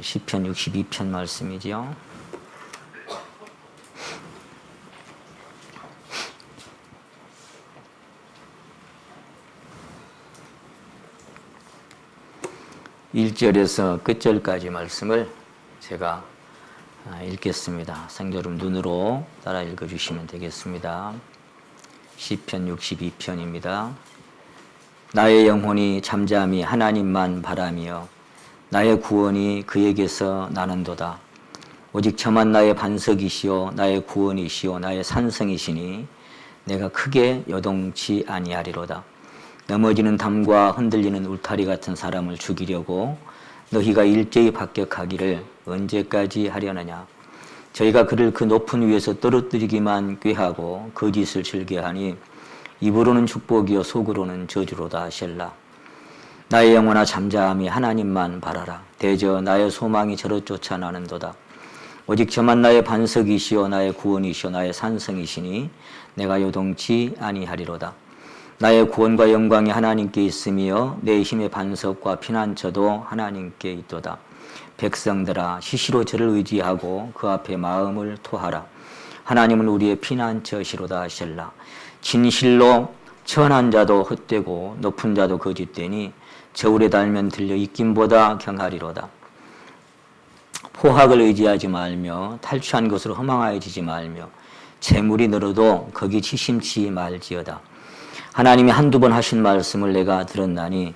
시편 62편 말씀이지요. (1절에서) 끝절까지 말씀을 제가 읽겠습니다. 성도님 눈으로 따라 읽어주시면 되겠습니다. 시편 62편입니다. 나의 영혼이 잠잠히 하나님만 바라며 나의 구원이 그에게서 나는도다. 오직 저만 나의 반석이시오 나의 구원이시오 나의 산성이시니 내가 크게 요동치 아니하리로다. 넘어지는 담과 흔들리는 울타리 같은 사람을 죽이려고 너희가 일제히 합격하기를 언제까지 하려느냐. 저희가 그를 그 높은 위에서 떨어뜨리기만 꾀하고 거짓을 즐겨하니 입으로는 축복이요 속으로는 저주로다. 셀라. 나의 영혼아 잠잠히 하나님만 바라라. 대저 나의 소망이 저로 쫓아나는도다. 오직 저만 나의 반석이시오 나의 구원이시오 나의 산성이시니 내가 요동치 아니하리로다. 나의 구원과 영광이 하나님께 있으며 내 힘의 반석과 피난처도 하나님께 있도다. 백성들아 시시로 저를 의지하고 그 앞에 마음을 토하라. 하나님은 우리의 피난처시로다. 셀라. 진실로 천한 자도 헛되고 높은 자도 거짓되니 저울에 달면 들려 입김보다 경하리로다. 포학을 의지하지 말며 탈취한 것으로 허망하여지지 말며 재물이 늘어도 거기 지심치 말지어다. 하나님이 한두 번 하신 말씀을 내가 들었나니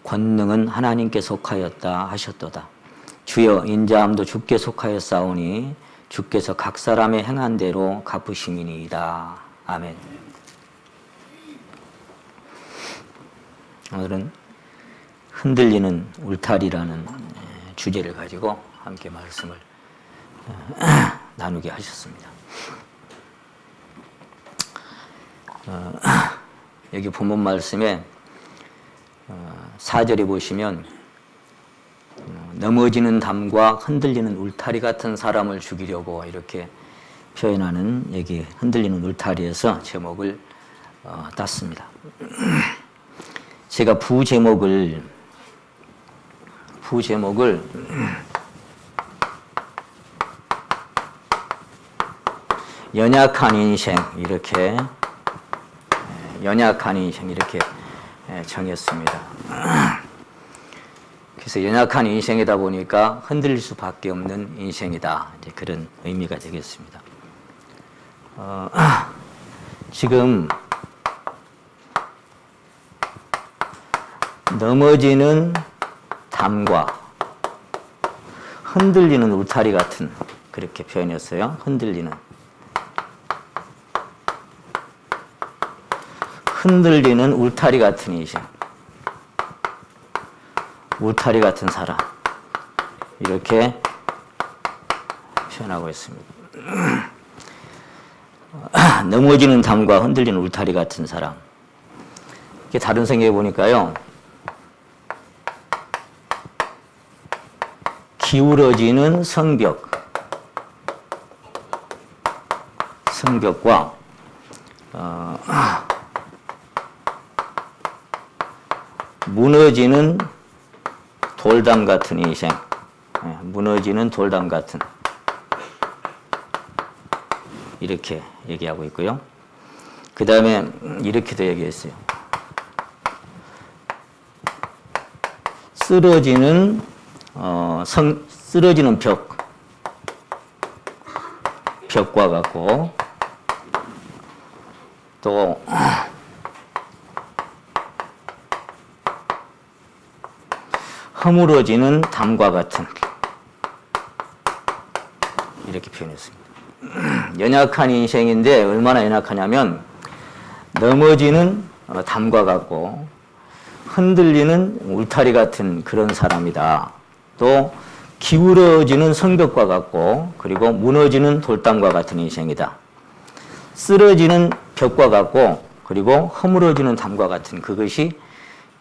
권능은 하나님께 속하였다 하셨도다. 주여 인자함도 주께 속하였사오니 주께서 각 사람의 행한 대로 갚으심이니이다. 아멘. 오늘은 흔들리는 울타리라는 주제를 가지고 함께 말씀을 나누게 하셨습니다. 여기 본문 말씀에 4절에 보시면 넘어지는 담과 흔들리는 울타리 같은 사람을 죽이려고 이렇게 표현하는 여기 흔들리는 울타리에서 제목을 땄습니다. 제가 부제목을 연약한 인생 이렇게 정했습니다. 그래서 연약한 인생이다 보니까 흔들릴 수밖에 없는 인생이다. 이제 그런 의미가 되겠습니다. 지금 넘어지는 담과 흔들리는 울타리 같은 그렇게 표현했어요. 흔들리는 울타리 같은 인생, 울타리 같은 사람 이렇게 표현하고 있습니다. 넘어지는 담과 흔들리는 울타리 같은 사람. 이게 다른 성경에 보니까요. 기울어지는 성벽과 무너지는 돌담 같은 인생, 무너지는 돌담 같은 이렇게 얘기하고 있고요. 그 다음에 이렇게도 얘기했어요. 쓰러지는 벽과 같고 또 허물어지는 담과 같은 이렇게 표현했습니다. 연약한 인생인데 얼마나 연약하냐면 넘어지는 담과 같고 흔들리는 울타리 같은 그런 사람이다. 또 기울어지는 성벽과 같고 그리고 무너지는 돌담과 같은 인생이다. 쓰러지는 벽과 같고 그리고 허물어지는 담과 같은 그것이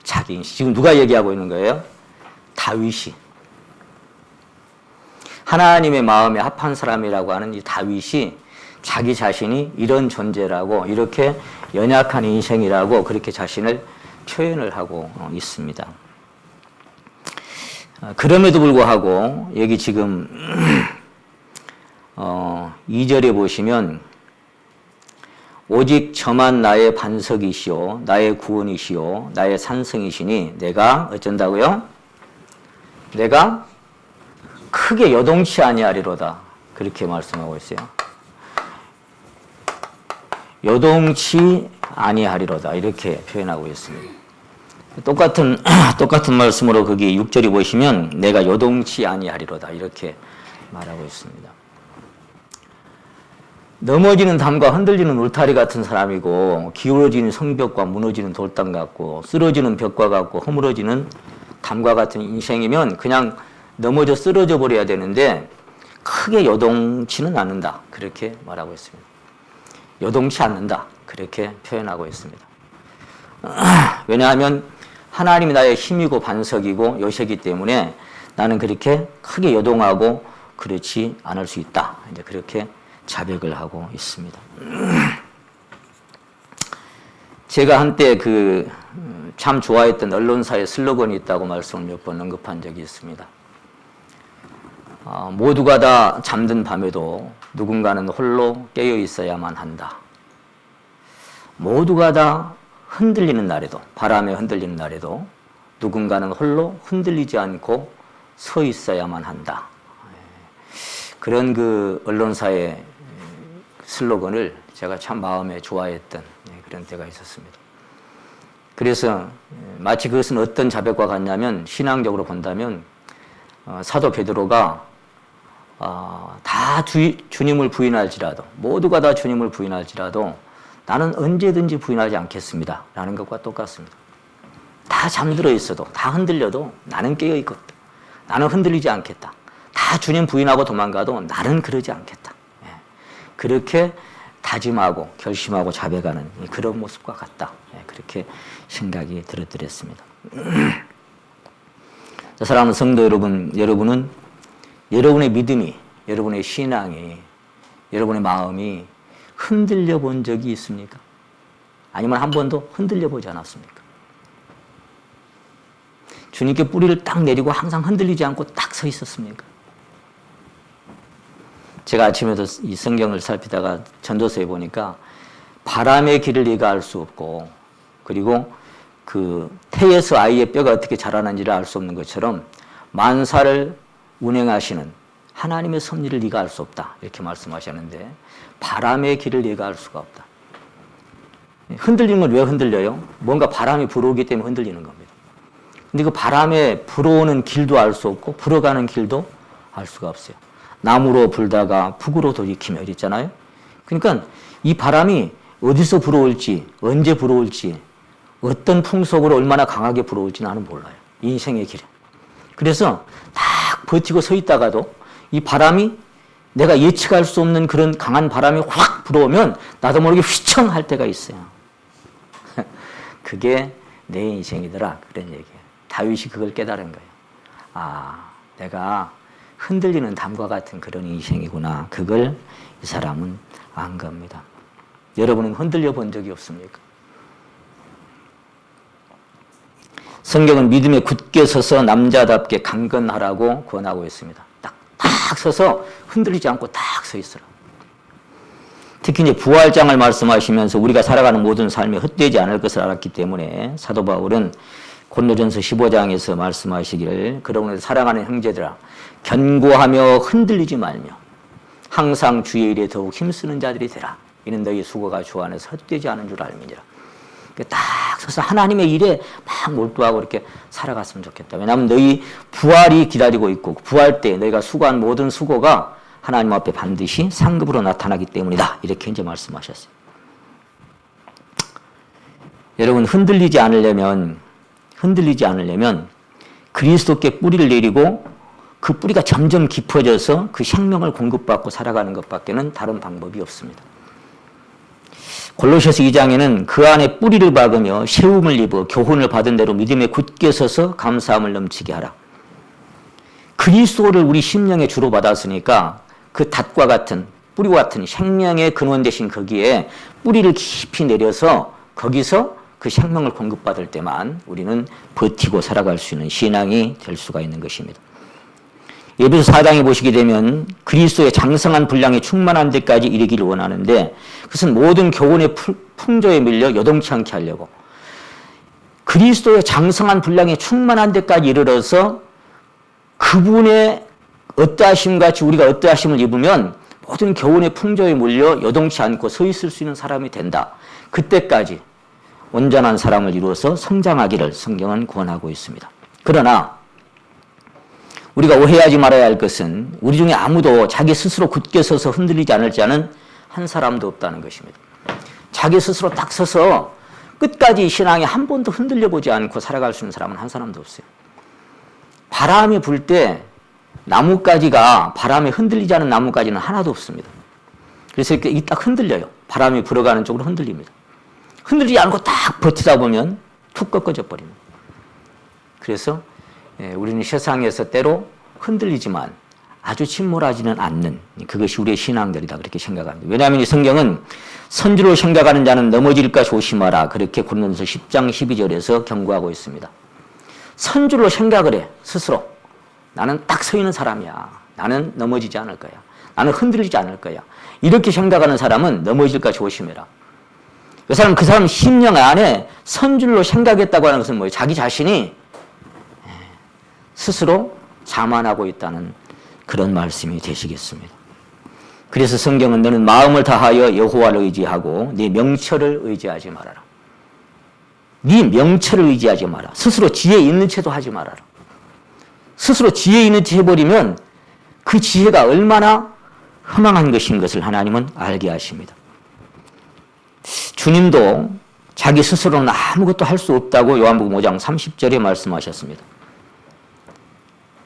자기 인생. 지금 누가 얘기하고 있는 거예요? 다윗이. 하나님의 마음에 합한 사람이라고 하는 이 다윗이 자기 자신이 이런 존재라고 이렇게 연약한 인생이라고 그렇게 자신을 표현을 하고 있습니다. 그럼에도 불구하고 여기 지금 2절에 보시면 오직 저만 나의 반석이시오 나의 구원이시오 나의 산성이시니 내가 어쩐다고요? 내가 크게 요동치 아니하리로다. 그렇게 말씀하고 있어요. 요동치 아니하리로다. 이렇게 표현하고 있습니다. 똑같은 말씀으로 거기 6절이 보시면 내가 요동치 아니하리로다. 이렇게 말하고 있습니다. 넘어지는 담과 흔들리는 울타리 같은 사람이고 기울어지는 성벽과 무너지는 돌담 같고 쓰러지는 벽과 같고 허물어지는 담과 같은 인생이면 그냥 넘어져 쓰러져 버려야 되는데 크게 요동치는 않는다. 그렇게 말하고 있습니다. 요동치 않는다. 그렇게 표현하고 있습니다. 왜냐하면 하나님이 나의 힘이고 반석이고 요새이기 때문에 나는 그렇게 크게 요동하고 그렇지 않을 수 있다. 이제 그렇게 자백을 하고 있습니다. 제가 한때 참 좋아했던 언론사의 슬로건이 있다고 말씀을 몇 번 언급한 적이 있습니다. 모두가 다 잠든 밤에도 누군가는 홀로 깨어 있어야만 한다. 모두가 다 흔들리는 날에도, 바람에 흔들리는 날에도 누군가는 홀로 흔들리지 않고 서 있어야만 한다. 그런 언론사의 슬로건을 제가 참 마음에 좋아했던 그런 때가 있었습니다. 그래서 마치 그것은 어떤 자백과 같냐면 신앙적으로 본다면 사도 베드로가 다 주님을 부인할지라도 모두가 다 주님을 부인할지라도 나는 언제든지 부인하지 않겠습니다 라는 것과 똑같습니다. 다 잠들어 있어도 다 흔들려도 나는 깨어 있거든. 나는 흔들리지 않겠다. 다 주님 부인하고 도망가도 나는 그러지 않겠다. 그렇게 다짐하고 결심하고 자백하는 그런 모습과 같다. 그렇게 생각이 들었습니다. 사랑하는 성도 여러분, 여러분은 여러분의 믿음이, 여러분의 신앙이, 여러분의 마음이 흔들려 본 적이 있습니까? 아니면 한 번도 흔들려 보지 않았습니까? 주님께 뿌리를 딱 내리고 항상 흔들리지 않고 딱 서 있었습니까? 제가 아침에도 이 성경을 살피다가 전도서에 보니까 바람의 길을 네가 알 수 없고 그리고 태에서 아이의 뼈가 어떻게 자라는지를 알 수 없는 것처럼 만사를 운행하시는 하나님의 섭리를 네가 알 수 없다. 이렇게 말씀하셨는데 바람의 길을 네가 알 수가 없다. 흔들리는 건 왜 흔들려요? 뭔가 바람이 불어오기 때문에 흔들리는 겁니다. 근데 그 바람에 불어오는 길도 알 수 없고 불어가는 길도 알 수가 없어요. 남으로 불다가 북으로 돌이키며 이랬잖아요. 그러니까 이 바람이 어디서 불어올지 언제 불어올지 어떤 풍속으로 얼마나 강하게 불어올지 나는 몰라요. 인생의 길에. 그래서 딱 버티고 서 있다가도 이 바람이 내가 예측할 수 없는 그런 강한 바람이 확 불어오면 나도 모르게 휘청할 때가 있어요. 그게 내 인생이더라. 그런 얘기예요. 다윗이 그걸 깨달은 거예요. 내가 흔들리는 담과 같은 그런 인생이구나. 그걸 이 사람은 안 겁니다. 여러분은 흔들려 본 적이 없습니까? 성경은 믿음에 굳게 서서 남자답게 강건하라고 권하고 있습니다. 딱 서서 흔들리지 않고 딱 서 있으라. 특히 이제 부활장을 말씀하시면서 우리가 살아가는 모든 삶이 헛되지 않을 것을 알았기 때문에 사도 바울은 고린도전서 15장에서 말씀하시기를 그러므로 사랑하는 형제들아 견고하며 흔들리지 말며 항상 주의 일에 더욱 힘쓰는 자들이 되라. 이는 너희 수고가 주 안에서 헛되지 않은 줄 알미니라. 딱 서서 하나님의 일에 막 몰두하고 이렇게 살아갔으면 좋겠다. 왜냐하면 너희 부활이 기다리고 있고 부활 때 너희가 수고한 모든 수고가 하나님 앞에 반드시 상급으로 나타나기 때문이다. 이렇게 이제 말씀하셨어요. 여러분 흔들리지 않으려면 그리스도께 뿌리를 내리고 그 뿌리가 점점 깊어져서 그 생명을 공급받고 살아가는 것밖에는 다른 방법이 없습니다. 골로새서 2장에는 그 안에 뿌리를 박으며 세움을 입어 교훈을 받은 대로 믿음에 굳게 서서 감사함을 넘치게 하라. 그리스도를 우리 심령의 주로 받았으니까 그 닷과 같은 뿌리와 같은 생명의 근원 되신 거기에 뿌리를 깊이 내려서 거기서 그 그 생명을 공급받을 때만 우리는 버티고 살아갈 수 있는 신앙이 될 수가 있는 것입니다. 에베소 4장에 보시게 되면 그리스도의 장성한 분량이 충만한 데까지 이르기를 원하는데 그것은 모든 교훈의 풍조에 밀려 여동치 않게 하려고 그리스도의 장성한 분량이 충만한 데까지 이르러서 그분의 어떠하심 같이 우리가 어떠하심을 입으면 모든 교훈의 풍조에 몰려 여동치 않고 서 있을 수 있는 사람이 된다. 그때까지 온전한 사람을 이루어서 성장하기를 성경은 권하고 있습니다. 그러나 우리가 오해하지 말아야 할 것은 우리 중에 아무도 자기 스스로 굳게 서서 흔들리지 않을 자는 한 사람도 없다는 것입니다. 자기 스스로 딱 서서 끝까지 신앙에 한 번도 흔들려 보지 않고 살아갈 수 있는 사람은 한 사람도 없어요. 바람이 불 때 나뭇가지가 바람에 흔들리지 않은 나뭇가지는 하나도 없습니다. 그래서 이렇게 딱 흔들려요. 바람이 불어가는 쪽으로 흔들립니다. 흔들리지 않고 딱 버티다 보면 툭 꺾어져 버립니다. 그래서 우리는 세상에서 때로 흔들리지만 아주 침몰하지는 않는 그것이 우리의 신앙들이다 그렇게 생각합니다. 왜냐하면 이 성경은 선주로 생각하는 자는 넘어질까 조심하라 그렇게 고린도서 10장 12절에서 경고하고 있습니다. 선주로 생각을 해 스스로. 나는 딱 서 있는 사람이야. 나는 넘어지지 않을 거야. 나는 흔들리지 않을 거야. 이렇게 생각하는 사람은 넘어질까 조심해라. 그 사람 심령 안에 선줄로 생각했다고 하는 것은 뭐예요? 자기 자신이 스스로 자만하고 있다는 그런 말씀이 되시겠습니다. 그래서 성경은 너는 마음을 다하여 여호와를 의지하고 네 명철을 의지하지 말아라. 네 명철을 의지하지 마라. 스스로 지혜 있는 채도 하지 말아라. 스스로 지혜 있는 채 해버리면 그 지혜가 얼마나 허망한 것인 것을 하나님은 알게 하십니다. 주님도 자기 스스로는 아무것도 할 수 없다고 요한복음 5장 30절에 말씀하셨습니다.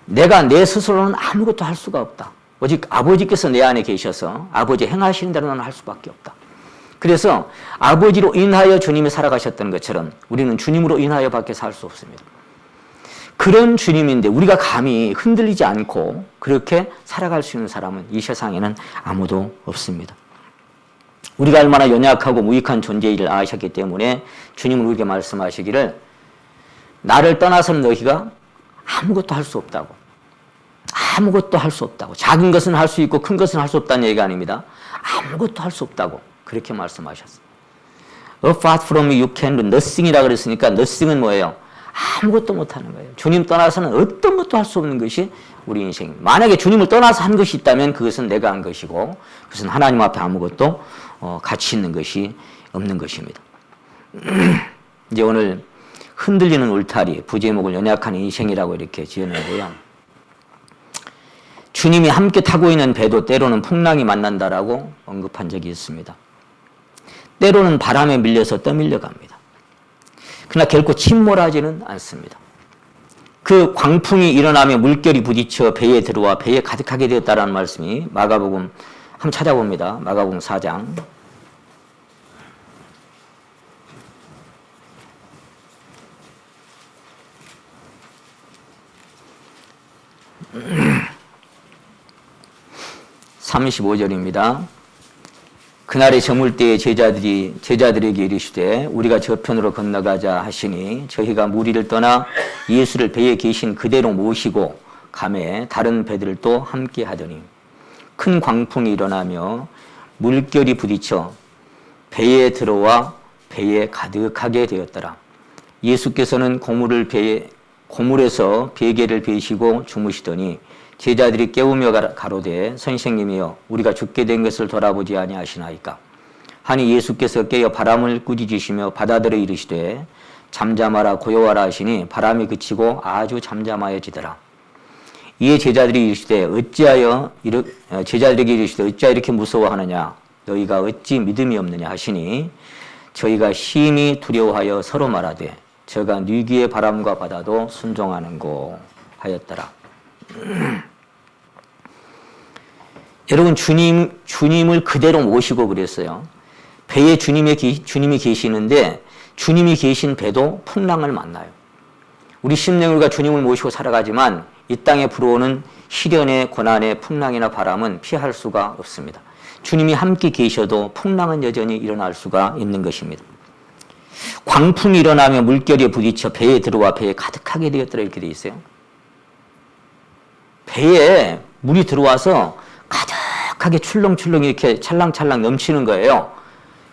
내가 내 스스로는 아무것도 할 수가 없다. 오직 아버지께서 내 안에 계셔서 아버지 행하시는 대로 나는 할 수밖에 없다. 그래서 아버지로 인하여 주님이 살아가셨던 것처럼 우리는 주님으로 인하여 밖에 살 수 없습니다. 그런 주님인데 우리가 감히 흔들리지 않고 그렇게 살아갈 수 있는 사람은 이 세상에는 아무도 없습니다. 우리가 얼마나 연약하고 무익한 존재를 아셨기 때문에 주님은 우리에게 말씀하시기를 나를 떠나서는 너희가 아무것도 할 수 없다고. 아무것도 할 수 없다고. 작은 것은 할 수 있고 큰 것은 할 수 없다는 얘기가 아닙니다. 아무것도 할 수 없다고 그렇게 말씀하셨어요. Apart from me you can do nothing이라고 그랬으니까 nothing은 뭐예요? 아무것도 못하는 거예요. 주님 떠나서는 어떤 것도 할 수 없는 것이 우리 인생입니다. 만약에 주님을 떠나서 한 것이 있다면 그것은 내가 한 것이고 그것은 하나님 앞에 아무것도 가치 있는 것이 없는 것입니다. 이제 오늘 흔들리는 울타리, 부제목을 연약한 인생이라고 이렇게 지었는데요. 주님이 함께 타고 있는 배도 때로는 풍랑이 만난다라고 언급한 적이 있습니다. 때로는 바람에 밀려서 떠밀려 갑니다. 그러나 결코 침몰하지는 않습니다. 그 광풍이 일어나며 물결이 부딪혀 배에 들어와 배에 가득하게 되었다라는 말씀이 마가복음 한번 찾아봅니다. 마가복음 4장 35절입니다. 그날에 저물 때에 제자들에게 이르시되 우리가 저편으로 건너가자 하시니 저희가 무리를 떠나 예수를 배에 계신 그대로 모시고 가매 다른 배들도 함께 하더니 큰 광풍이 일어나며 물결이 부딪혀 배에 들어와 배에 가득하게 되었더라. 예수께서는 고물에서 베개를 베시고 주무시더니 제자들이 깨우며 가로되 선생님이여 우리가 죽게 된 것을 돌아보지 아니하시나이까 하니 예수께서 깨어 바람을 꾸짖으시며 바다들에 이르시되 잠잠하라 고요하라 하시니 바람이 그치고 아주 잠잠하여지더라. 이에 제자들에게 이르시되 어찌하여 이렇게 무서워하느냐 너희가 어찌 믿음이 없느냐 하시니 저희가 심히 두려워하여 서로 말하되 저가 뉘기의 바람과 바다도 순종하는고 하였더라. 여러분 주님을 그대로 모시고 그랬어요. 배에 주님이 계시는데 주님이 계신 배도 풍랑을 만나요. 우리 심령 우리가 주님을 모시고 살아가지만 이 땅에 불어오는 시련의 고난의 풍랑이나 바람은 피할 수가 없습니다. 주님이 함께 계셔도 풍랑은 여전히 일어날 수가 있는 것입니다. 광풍이 일어나며 물결에 부딪혀 배에 들어와 배에 가득하게 되었더라 이렇게 돼 있어요. 배에 물이 들어와서 가득하게 출렁출렁 이렇게 찰랑찰랑 넘치는 거예요.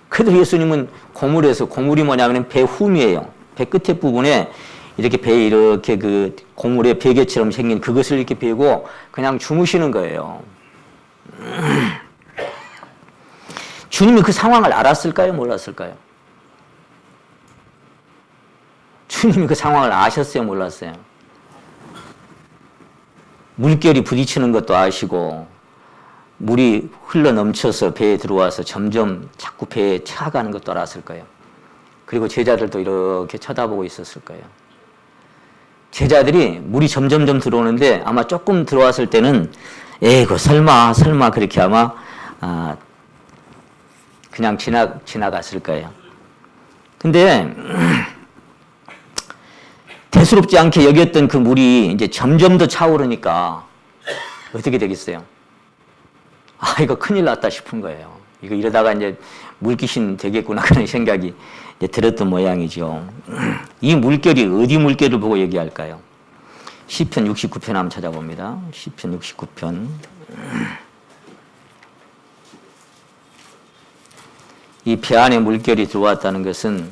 그래도 예수님은 고물이 뭐냐면 배 훔이에요. 배 끝에 부분에 이렇게 배에 이렇게 그 고물에 베개처럼 생긴 그것을 이렇게 베고 그냥 주무시는 거예요. 주님이 그 상황을 알았을까요? 몰랐을까요? 주님이 그 상황을 아셨어요? 몰랐어요? 물결이 부딪히는 것도 아시고 물이 흘러 넘쳐서 배에 들어와서 점점 자꾸 배에 차가는 것도 알았을 거예요. 그리고 제자들도 이렇게 쳐다보고 있었을 거예요. 제자들이 물이 점점점 들어오는데 아마 조금 들어왔을 때는 에이구 설마 그렇게 아마 그냥 지나갔을 거예요. 근데 대수롭지 않게 여겼던 그 물이 이제 점점 더 차오르니까 어떻게 되겠어요? 이거 큰일 났다 싶은 거예요. 이거 이러다가 이제 물귀신 되겠구나 그런 생각이 이제 들었던 모양이죠. 이 물결이 어디 물결을 보고 얘기할까요? 시편 69편 한번 찾아봅니다. 시편 69편. 이 배 안에 물결이 들어왔다는 것은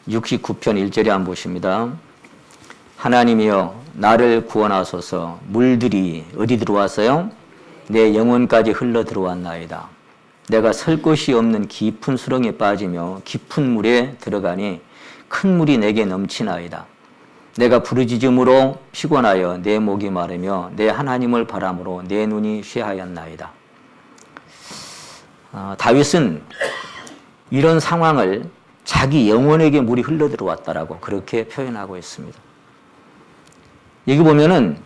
(69편) 1절에 한번 보십니다. 하나님이여 나를 구원하소서. 물들이 어디 들어왔어요? 내 영혼까지 흘러 들어왔나이다. 내가 설 곳이 없는 깊은 수렁에 빠지며 깊은 물에 들어가니 큰 물이 내게 넘치나이다. 내가 부르짖음으로 피곤하여 내 목이 마르며 내 하나님을 바람으로 내 눈이 쇠하였나이다. 다윗은 이런 상황을 자기 영혼에게 물이 흘러 들어왔다라고 그렇게 표현하고 있습니다. 여기 보면은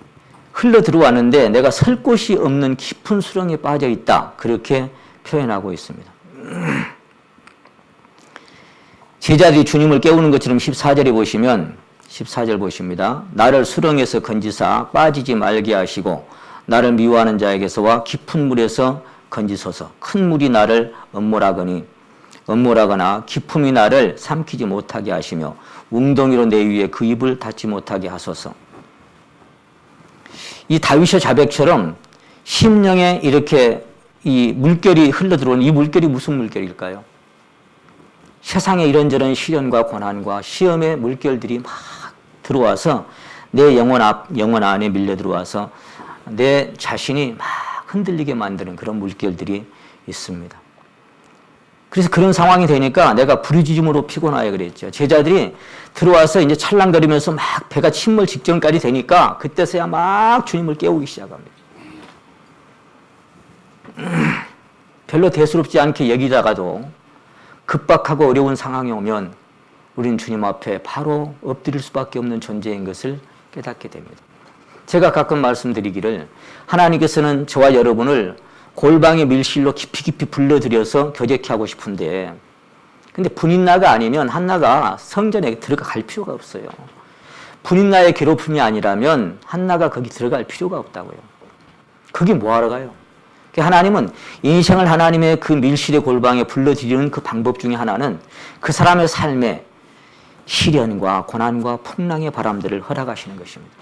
흘러 들어왔는데 내가 설 곳이 없는 깊은 수렁에 빠져 있다. 그렇게 표현하고 있습니다. 제자들이 주님을 깨우는 것처럼 14절에 보시면 14절 보십니다. 나를 수렁에서 건지사 빠지지 말게 하시고 나를 미워하는 자에게서와 깊은 물에서 건지소서. 큰 물이 나를 엄몰하거나 깊음이 나를 삼키지 못하게 하시며 웅덩이로 내 위에 그 입을 닫지 못하게 하소서. 이 다윗의 자백처럼 심령에 이렇게 이 물결이 흘러 들어오는 이 물결이 무슨 물결일까요? 세상에 이런저런 시련과 고난과 시험의 물결들이 막 들어와서 내 영혼 안에 밀려 들어와서 내 자신이 막 흔들리게 만드는 그런 물결들이 있습니다. 그래서 그런 상황이 되니까 내가 부르짖음으로 피곤하여 그랬죠. 제자들이 들어와서 이제 찰랑거리면서 막 배가 침몰 직전까지 되니까 그때서야 막 주님을 깨우기 시작합니다. 별로 대수롭지 않게 여기다가도 급박하고 어려운 상황이 오면 우리는 주님 앞에 바로 엎드릴 수밖에 없는 존재인 것을 깨닫게 됩니다. 제가 가끔 말씀드리기를 하나님께서는 저와 여러분을 골방의 밀실로 깊이 불러들여서 교제케 하고 싶은데 근데 분인나가 아니면 한나가 성전에 들어갈 필요가 없어요. 분인나의 괴롭힘이 아니라면 한나가 거기 들어갈 필요가 없다고요. 거기 뭐하러 가요? 하나님은 인생을 하나님의 그 밀실의 골방에 불러들이는 그 방법 중에 하나는 그 사람의 삶에 시련과 고난과 풍랑의 바람들을 허락하시는 것입니다.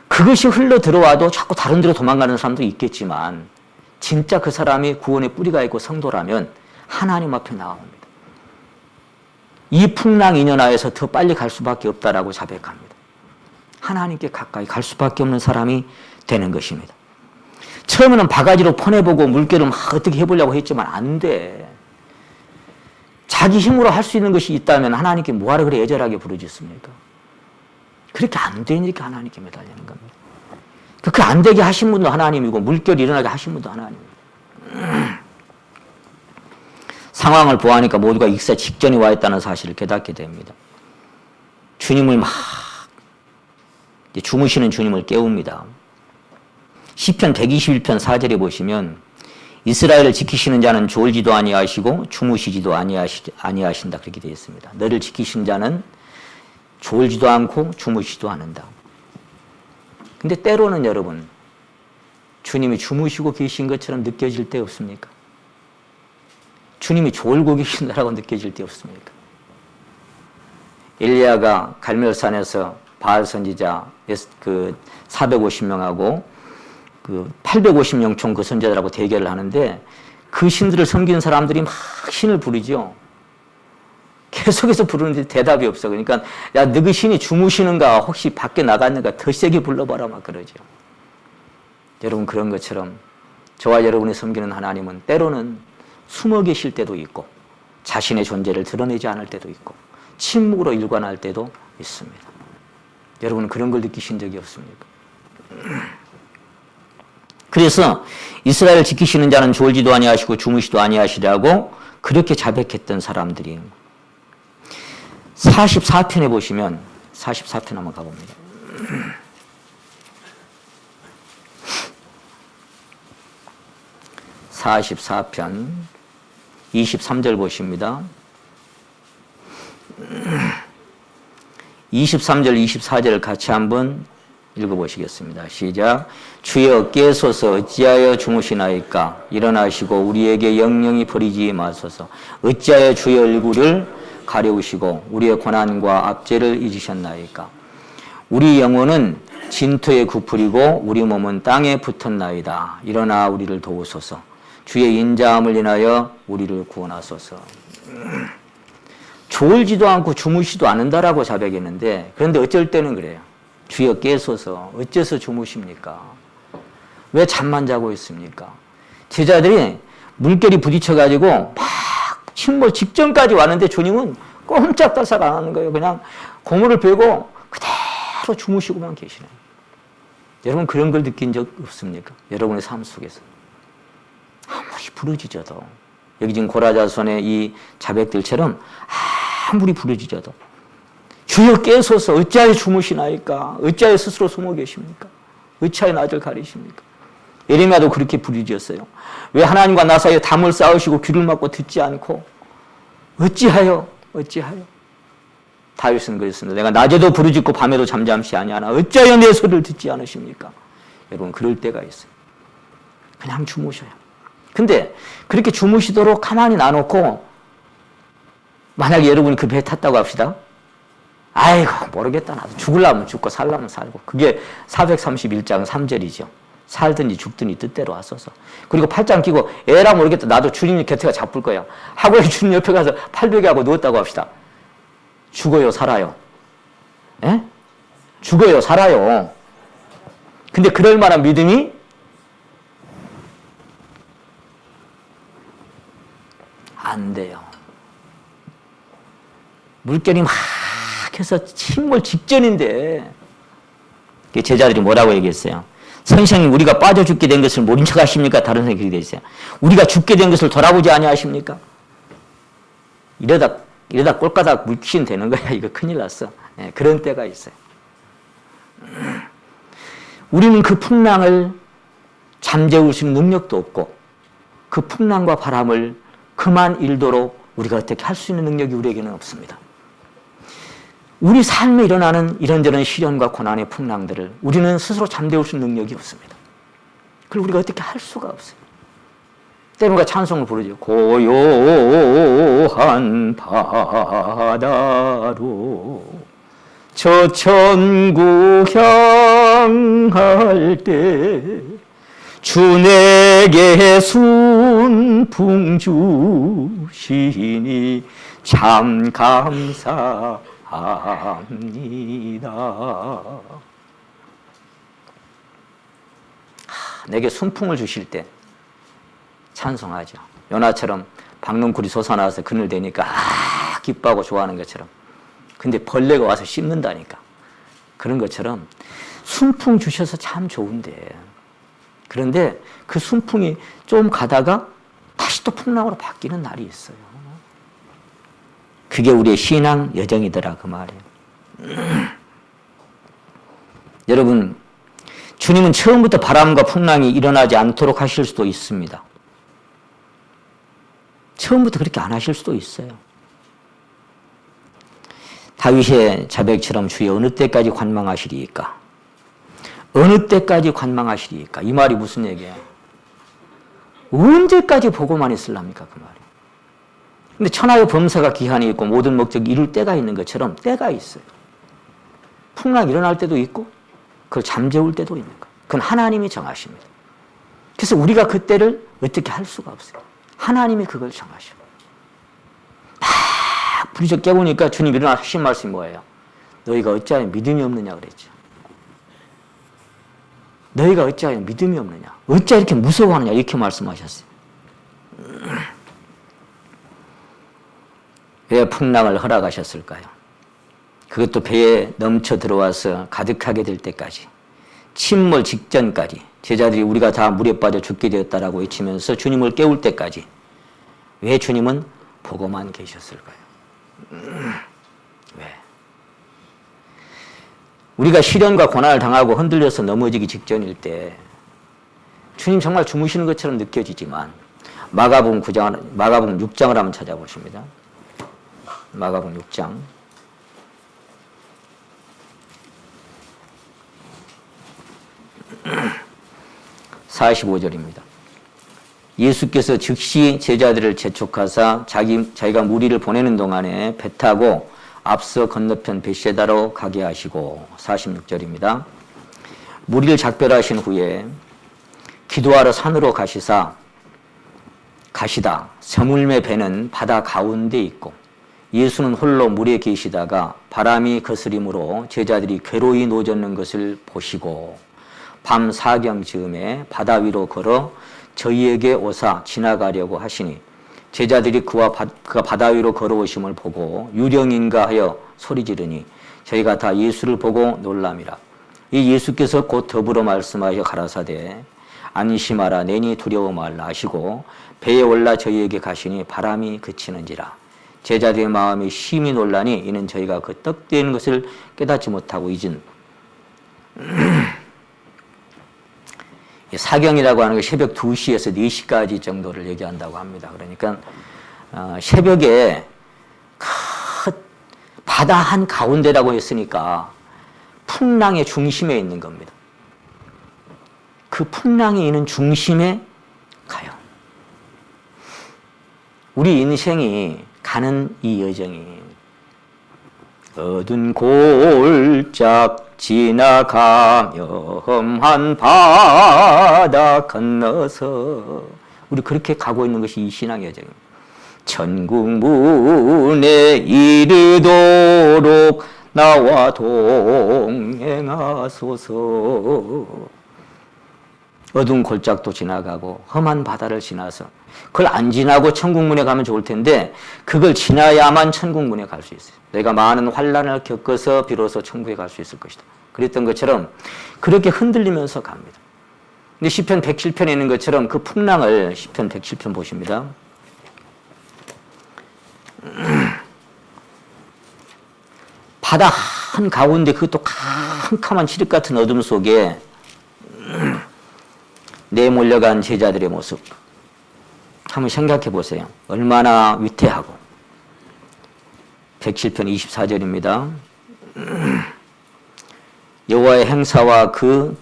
그것이 흘러 들어와도 자꾸 다른 데로 도망가는 사람도 있겠지만 진짜 그 사람이 구원의 뿌리가 있고 성도라면 하나님 앞에 나옵니다. 이 풍랑 인연하에서 더 빨리 갈 수밖에 없다라고 자백합니다. 하나님께 가까이 갈 수밖에 없는 사람이 되는 것입니다. 처음에는 바가지로 퍼내보고 물결을 막 어떻게 해보려고 했지만 안 돼. 자기 힘으로 할 수 있는 것이 있다면 하나님께 뭐하러 그래 애절하게 부르짖습니까? 그렇게 안 되니까 하나님께 매달리는 겁니다. 그렇게 안 되게 하신 분도 하나님이고 물결이 일어나게 하신 분도 하나님입니다. 상황을 보아하니까 모두가 익사 직전에 와 있다는 사실을 깨닫게 됩니다. 주님을 막 주무시는 주님을 깨웁니다. 시편 121편 4절에 보시면 이스라엘을 지키시는 자는 졸지도 아니하시고 주무시지도 아니하신다 그렇게 되어 있습니다. 너를 지키신 자는 졸지도 않고 주무시지도 않는다. 근데 때로는 여러분 주님이 주무시고 계신 것처럼 느껴질 때 없습니까? 주님이 졸고 계신다라고 느껴질 때 없습니까? 엘리야가 갈멜산에서 바알 선지자 그 450명하고 그 850명 그 선지자들하고 대결을 하는데 그 신들을 섬기는 사람들이 막 신을 부르죠. 계속해서 부르는데 대답이 없어. 그러니까 야, 너희 신이 주무시는가 혹시 밖에 나갔는가 더 세게 불러봐라 막 그러죠. 여러분 그런 것처럼 저와 여러분이 섬기는 하나님은 때로는 숨어 계실 때도 있고 자신의 존재를 드러내지 않을 때도 있고 침묵으로 일관할 때도 있습니다. 여러분은 그런 걸 느끼신 적이 없습니까? 그래서 이스라엘을 지키시는 자는 졸지도 아니하시고 주무시도 아니하시라고 그렇게 자백했던 사람들이 44편에 보시면 44편 한번 가봅니다. 44편 23절 보십니다. 23절 24절 같이 한번 읽어보시겠습니다. 시작. 주여 깨소서 어찌하여 주무시나이까 일어나시고 우리에게 영영히 버리지 마소서. 어찌하여 주의 얼굴을 가려우시고 우리의 고난과 압제를 잊으셨나이까. 우리 영혼은 진토에 굽으리고 우리 몸은 땅에 붙었나이다. 일어나 우리를 도우소서. 주의 인자함을 인하여 우리를 구원하소서. 졸지도 않고 주무시도 않는다라고 자백했는데 그런데 어쩔 때는 그래요. 주여 깨소서 어째서 주무십니까? 왜 잠만 자고 있습니까? 제자들이 물결이 부딪혀가지고 막 침몰 직전까지 왔는데 주님은 꼼짝달싹 안 하는 거예요. 그냥 고무를 베고 그대로 주무시고만 계시네요. 여러분 그런 걸 느낀 적 없습니까? 여러분의 삶 속에서. 아무리 부르짖어도 여기 지금 고라자손의 이 자백들처럼 아무리 부르짖어도 주여 깨소서 어찌하여 주무시나이까 어찌하여 스스로 숨어 계십니까? 어찌하여 낮을 가리십니까? 예레미야도 그렇게 부르짖었어요. 왜 하나님과 나 사이에 담을 쌓으시고 귀를 막고 듣지 않고 어찌하여 다윗은 그랬습니다. 내가 낮에도 부르짖고 밤에도 잠잠시 아니하나 어찌하여 내 소리를 듣지 않으십니까? 여러분 그럴 때가 있어요. 그냥 주무셔요. 근데 그렇게 주무시도록 가만히 놔놓고 만약에 여러분이 그 배에 탔다고 합시다. 아이고 모르겠다 나도 죽으려면 죽고 살려면 살고 그게 431장 3절이죠. 살든지 죽든지 뜻대로 왔어서. 그리고 팔짱 끼고 에라 모르겠다 나도 주님 곁에가 잡을 거야 하고 주님 옆에 가서 팔베개 하고 누웠다고 합시다. 죽어요 살아요? 에? 죽어요 살아요. 근데 그럴 만한 믿음이 안 돼요. 물결이 막 해서 침몰 직전인데 제자들이 뭐라고 얘기했어요? 선생님 우리가 빠져 죽게 된 것을 모른 척 하십니까? 다른 선생님이 그렇게 됐어요. 우리가 죽게 된 것을 돌아보지 아니하십니까? 이러다 꼴가닥 물귀신 되는 거야. 이거 큰일 났어. 네, 그런 때가 있어요. 우리는 그 풍랑을 잠재울 수 있는 능력도 없고 그 풍랑과 바람을 그만 일도록 우리가 어떻게 할 수 있는 능력이 우리에게는 없습니다. 우리 삶에 일어나는 이런저런 시련과 고난의 풍랑들을 우리는 스스로 잠재울 수 있는 능력이 없습니다. 그걸 우리가 어떻게 할 수가 없어요. 때문에 찬송을 부르죠. 고요한 바다로 저 천국 향할 때 주 내게 순풍 주시니 참 감사합니다. 내게 순풍을 주실 때 찬송하죠. 요나처럼 박농쿨이 솟아나서 그늘 대니까 기뻐하고 좋아하는 것처럼. 근데 벌레가 와서 씹는다니까. 그런 것처럼 순풍 주셔서 참 좋은데 그런데 그 순풍이 좀 가다가 다시 또 풍랑으로 바뀌는 날이 있어요. 그게 우리의 신앙 여정이더라 그 말이에요. 여러분 주님은 처음부터 바람과 풍랑이 일어나지 않도록 하실 수도 있습니다. 처음부터 그렇게 안 하실 수도 있어요. 다윗의 자백처럼 주여 어느 때까지 관망하시리이까? 어느 때까지 관망하시리까? 이 말이 무슨 얘기야? 언제까지 보고만 있으랍니까? 그 말이. 근데 천하의 범사가 기한이 있고 모든 목적이 이룰 때가 있는 것처럼 때가 있어요. 풍랑이 일어날 때도 있고 그걸 잠재울 때도 있는 거예요. 그건 하나님이 정하십니다. 그래서 우리가 그때를 어떻게 할 수가 없어요. 하나님이 그걸 정하셔. 막 부리적 깨우니까 주님 일어나 하신 말씀이 뭐예요? 너희가 어찌하여 믿음이 없느냐 그랬죠. 너희가 어찌하여 믿음이 없느냐. 어찌 이렇게 무서워하느냐 이렇게 말씀하셨어요. 왜 풍랑을 허락하셨을까요? 그것도 배에 넘쳐 들어와서 가득하게 될 때까지, 침몰 직전까지 제자들이 우리가 다 물에 빠져 죽게 되었다라고 외치면서 주님을 깨울 때까지 왜 주님은 보고만 계셨을까요? 왜? 우리가 시련과 고난을 당하고 흔들려서 넘어지기 직전일 때 주님 정말 주무시는 것처럼 느껴지지만 마가복음 6장을 한번 찾아보십니다. 마가복음 6장 45절입니다. 예수께서 즉시 제자들을 재촉하사 자기가 무리를 보내는 동안에 배 타고 앞서 건너편 벳세다로 가게 하시고 46절입니다. 무리를 작별하신 후에 기도하러 산으로 가시다 저물매 배는 바다 가운데 있고 예수는 홀로 물에 계시다가 바람이 거스림으로 제자들이 괴로이 노젓는 것을 보시고 밤 사경 즈음에 바다 위로 걸어 저희에게 오사 지나가려고 하시니 제자들이 그가 바다 위로 걸어오심을 보고 유령인가 하여 소리 지르니 저희가 다 예수를 보고 놀람이라. 이 예수께서 곧 더불어 말씀하여 가라사대 안심하라 내니 두려워 말라 하시고 배에 올라 저희에게 가시니 바람이 그치는지라. 제자들의 마음이 심히 놀라니 이는 저희가 그 떡 되는 것을 깨닫지 못하고 잊은 사경이라고 하는 게 새벽 2시에서 4시까지 정도를 얘기한다고 합니다. 그러니까 새벽에 바다 한가운데라고 했으니까 풍랑의 중심에 있는 겁니다. 그 풍랑이 있는 중심에 가요. 우리 인생이 가는 이 여정이 어두운 골짝 지나가며 험한 바다 건너서 우리 그렇게 가고 있는 것이 이 신앙의 여정입니다. 천국 문에 이르도록 나와 동행하소서. 어두운 골짝도 지나가고 험한 바다를 지나서 그걸 안 지나고 천국문에 가면 좋을 텐데 그걸 지나야만 천국문에 갈 수 있어요. 내가 많은 환난을 겪어서 비로소 천국에 갈 수 있을 것이다. 그랬던 것처럼 그렇게 흔들리면서 갑니다. 근데 시편 107편에 있는 것처럼 그 풍랑을 시편 107편 보십니다. 바다 한가운데 그것도 캄캄한 칠흑 같은 어둠 속에 내몰려간 제자들의 모습 한번 생각해 보세요. 얼마나 위태하고. 107편 24절입니다. 여호와의 행사와 그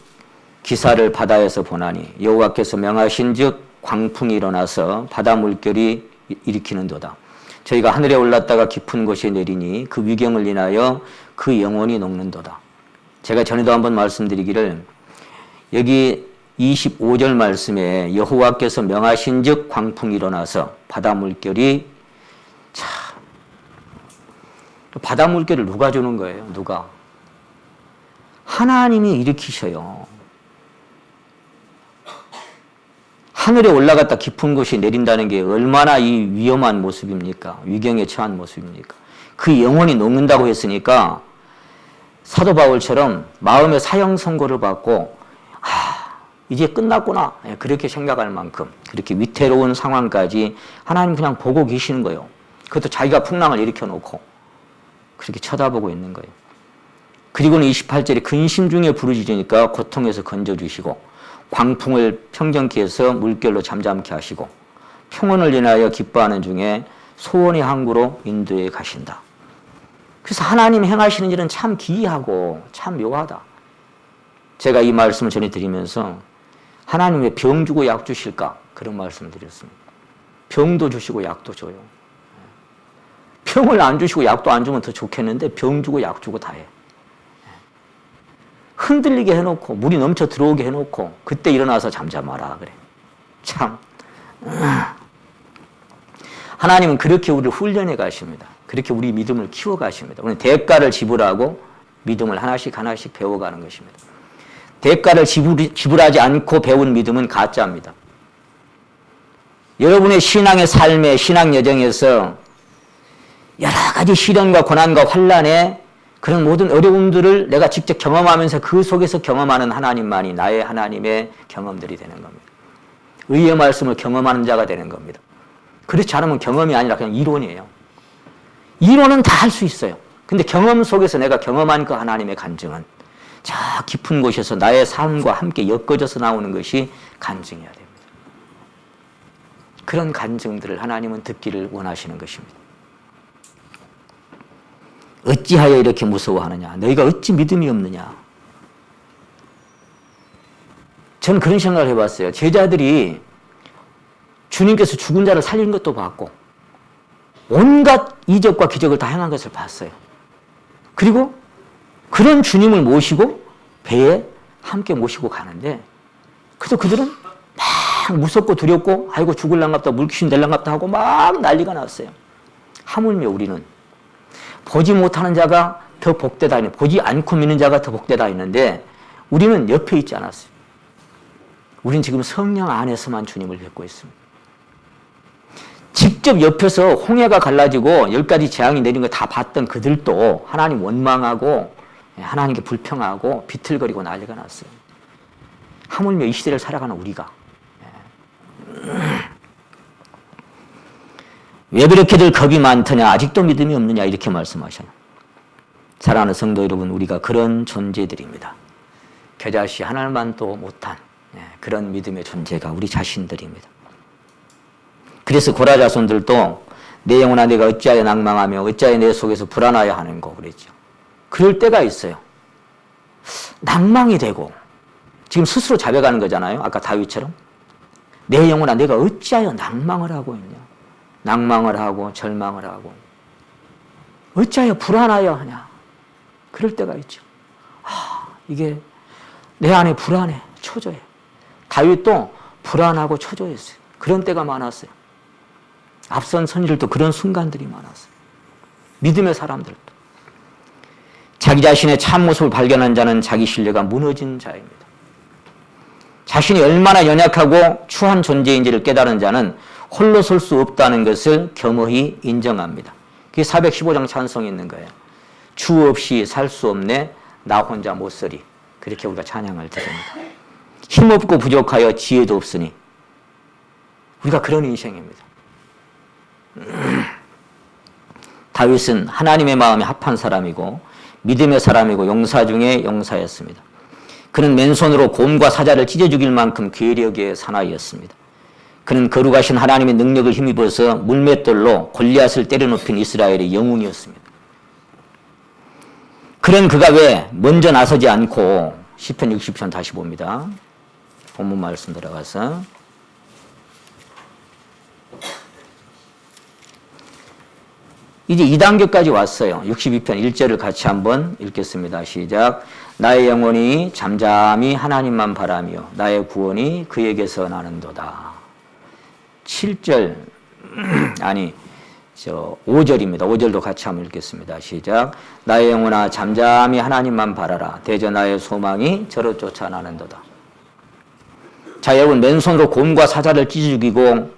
기사를 바다에서 보나니 여호와께서 명하신즉 광풍이 일어나서 바다 물결이 일으키는도다. 저희가 하늘에 올랐다가 깊은 곳에 내리니 그 위경을 인하여 그 영혼이 녹는도다. 제가 전에도 한번 말씀드리기를 여기 25절 말씀에 여호와께서 명하신즉 광풍이 일어나서 바다 물결이 바다 물결을 누가 주는 거예요? 누가? 하나님이 일으키셔요. 하늘에 올라갔다 깊은 곳이 내린다는 게 얼마나 이 위험한 모습입니까? 위경에 처한 모습입니까? 그 영혼이 녹는다고 했으니까 사도 바울처럼 마음의 사형 선고를 받고 이제 끝났구나 그렇게 생각할 만큼 그렇게 위태로운 상황까지 하나님 그냥 보고 계시는 거예요. 그것도 자기가 풍랑을 일으켜 놓고 그렇게 쳐다보고 있는 거예요. 그리고는 28절에 근심 중에 부르짖으니까 고통에서 건져주시고 광풍을 평정케 해서 물결로 잠잠케 하시고 평온을 인하여 기뻐하는 중에 소원의 항구로 인도해 가신다. 그래서 하나님 행하시는 일은 참 기이하고 참 묘하다. 제가 이 말씀을 전해드리면서 하나님 왜 병 주고 약 주실까? 그런 말씀을 드렸습니다. 병도 주시고 약도 줘요. 병을 안 주시고 약도 안 주면 더 좋겠는데 병 주고 약 주고 다 해. 흔들리게 해놓고 물이 넘쳐 들어오게 해놓고 그때 일어나서 잠잠하라 그래. 참 하나님은 그렇게 우리를 훈련해 가십니다. 그렇게 우리 믿음을 키워 가십니다. 우리는 대가를 지불하고 믿음을 하나씩 배워가는 것입니다. 대가를 지불하지 않고 배운 믿음은 가짜입니다. 여러분의 신앙의 삶의 신앙 여정에서 여러 가지 시련과 고난과 환난에 그런 모든 어려움들을 내가 직접 경험하면서 그 속에서 경험하는 하나님만이 나의 하나님의 경험들이 되는 겁니다. 의의 말씀을 경험하는 자가 되는 겁니다. 그렇지 않으면 경험이 아니라 그냥 이론이에요. 이론은 다 할 수 있어요. 근데 경험 속에서 내가 경험한 그 하나님의 간증은 저 깊은 곳에서 나의 삶과 함께 엮어져서 나오는 것이 간증이어야 됩니다. 그런 간증들을 하나님은 듣기를 원하시는 것입니다. 어찌하여 이렇게 무서워하느냐? 너희가 어찌 믿음이 없느냐? 저는 그런 생각을 해봤어요. 제자들이 주님께서 죽은 자를 살린 것도 봤고 온갖 이적과 기적을 다 행한 것을 봤어요. 그리고 그런 주님을 모시고 배에 함께 모시고 가는데 그래서 그들은 막 무섭고 두렵고 아이고 죽을랑갑다 물귀신 될랑갑다 하고 막 난리가 났어요. 하물며 우리는 보지 못하는 자가 더 복되다 있는, 보지 않고 믿는 자가 더 복되다 있는데 우리는 옆에 있지 않았어요. 우리는 지금 성령 안에서만 주님을 뵙고 있습니다. 직접 옆에서 홍해가 갈라지고 10가지 재앙이 내린 거 다 봤던 그들도 하나님 원망하고 하나님께 불평하고 비틀거리고 난리가 났어요. 하물며 이 시대를 살아가는 우리가 왜 그렇게들 겁이 많더냐 아직도 믿음이 없느냐 이렇게 말씀하셔요. 사랑하는 성도 여러분, 우리가 그런 존재들입니다. 겨자씨 하나만도 못한 그런 믿음의 존재가 우리 자신들입니다. 그래서 고라 자손들도 내 영혼아 내가 어찌하여 낭망하며 어찌하여 내 속에서 불안하여 하는고 그랬죠. 그럴 때가 있어요. 낭망이 되고 지금 스스로 자백하는 거잖아요. 아까 다윗처럼 내 영혼아 내가 어찌하여 낭망을 하고 있냐. 낭망을 하고 절망을 하고 어찌하여 불안하여 하냐. 그럴 때가 있죠. 이게 내 안에 불안해 초조해. 다윗도 불안하고 초조했어요. 그런 때가 많았어요. 앞선 선지들도 그런 순간들이 많았어요. 믿음의 사람들도. 자기 자신의 참모습을 발견한 자는 자기 신뢰가 무너진 자입니다. 자신이 얼마나 연약하고 추한 존재인지를 깨달은 자는 홀로 설 수 없다는 것을 겸허히 인정합니다. 그게 415장 찬송이 있는 거예요. 주 없이 살 수 없네 나 혼자 못 서리. 그렇게 우리가 찬양을 드립니다. 힘없고 부족하여 지혜도 없으니 우리가 그런 인생입니다. 다윗은 하나님의 마음에 합한 사람이고 믿음의 사람이고 용사 중에 용사였습니다. 그는 맨손으로 곰과 사자를 찢어 죽일 만큼 괴력의 사나이였습니다. 그는 거룩하신 하나님의 능력을 힘입어서 물맷돌로 골리앗을 때려눕힌 이스라엘의 영웅이었습니다. 그런 그가 왜 먼저 나서지 않고 시편 60편 다시 봅니다. 본문 말씀 들어가서 이제 2단계까지 왔어요. 62편 1절을 같이 한번 읽겠습니다. 시작. 나의 영혼이 잠잠히 하나님만 바라며 나의 구원이 그에게서 나는도다. 7절 5절입니다. 5절도 같이 한번 읽겠습니다. 시작. 나의 영혼아 잠잠히 하나님만 바라라. 대저 나의 소망이 저로 쫓아나는도다. 자, 여러분 맨손으로 곰과 사자를 찢어 죽이고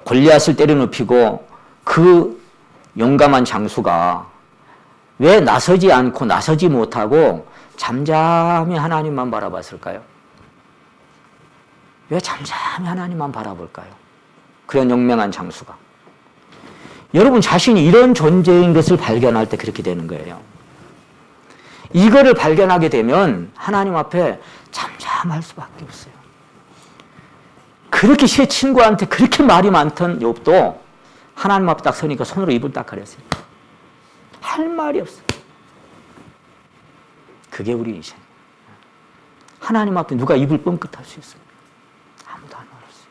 골리앗을 때려눕히고 그 용감한 장수가 왜 나서지 않고 나서지 못하고 잠잠히 하나님만 바라봤을까요? 왜 잠잠히 하나님만 바라볼까요? 그런 용맹한 장수가. 여러분 자신이 이런 존재인 것을 발견할 때 그렇게 되는 거예요. 이거를 발견하게 되면 하나님 앞에 잠잠할 수밖에 없어요. 그렇게 제 친구한테 그렇게 말이 많던 욥도 하나님 앞에 딱 서니까 손으로 입을 딱 가렸어요. 할 말이 없어요. 그게 우리 인생. 하나님 앞에 누가 입을 뻥끗할 수 있습니까? 아무도 안 말할 수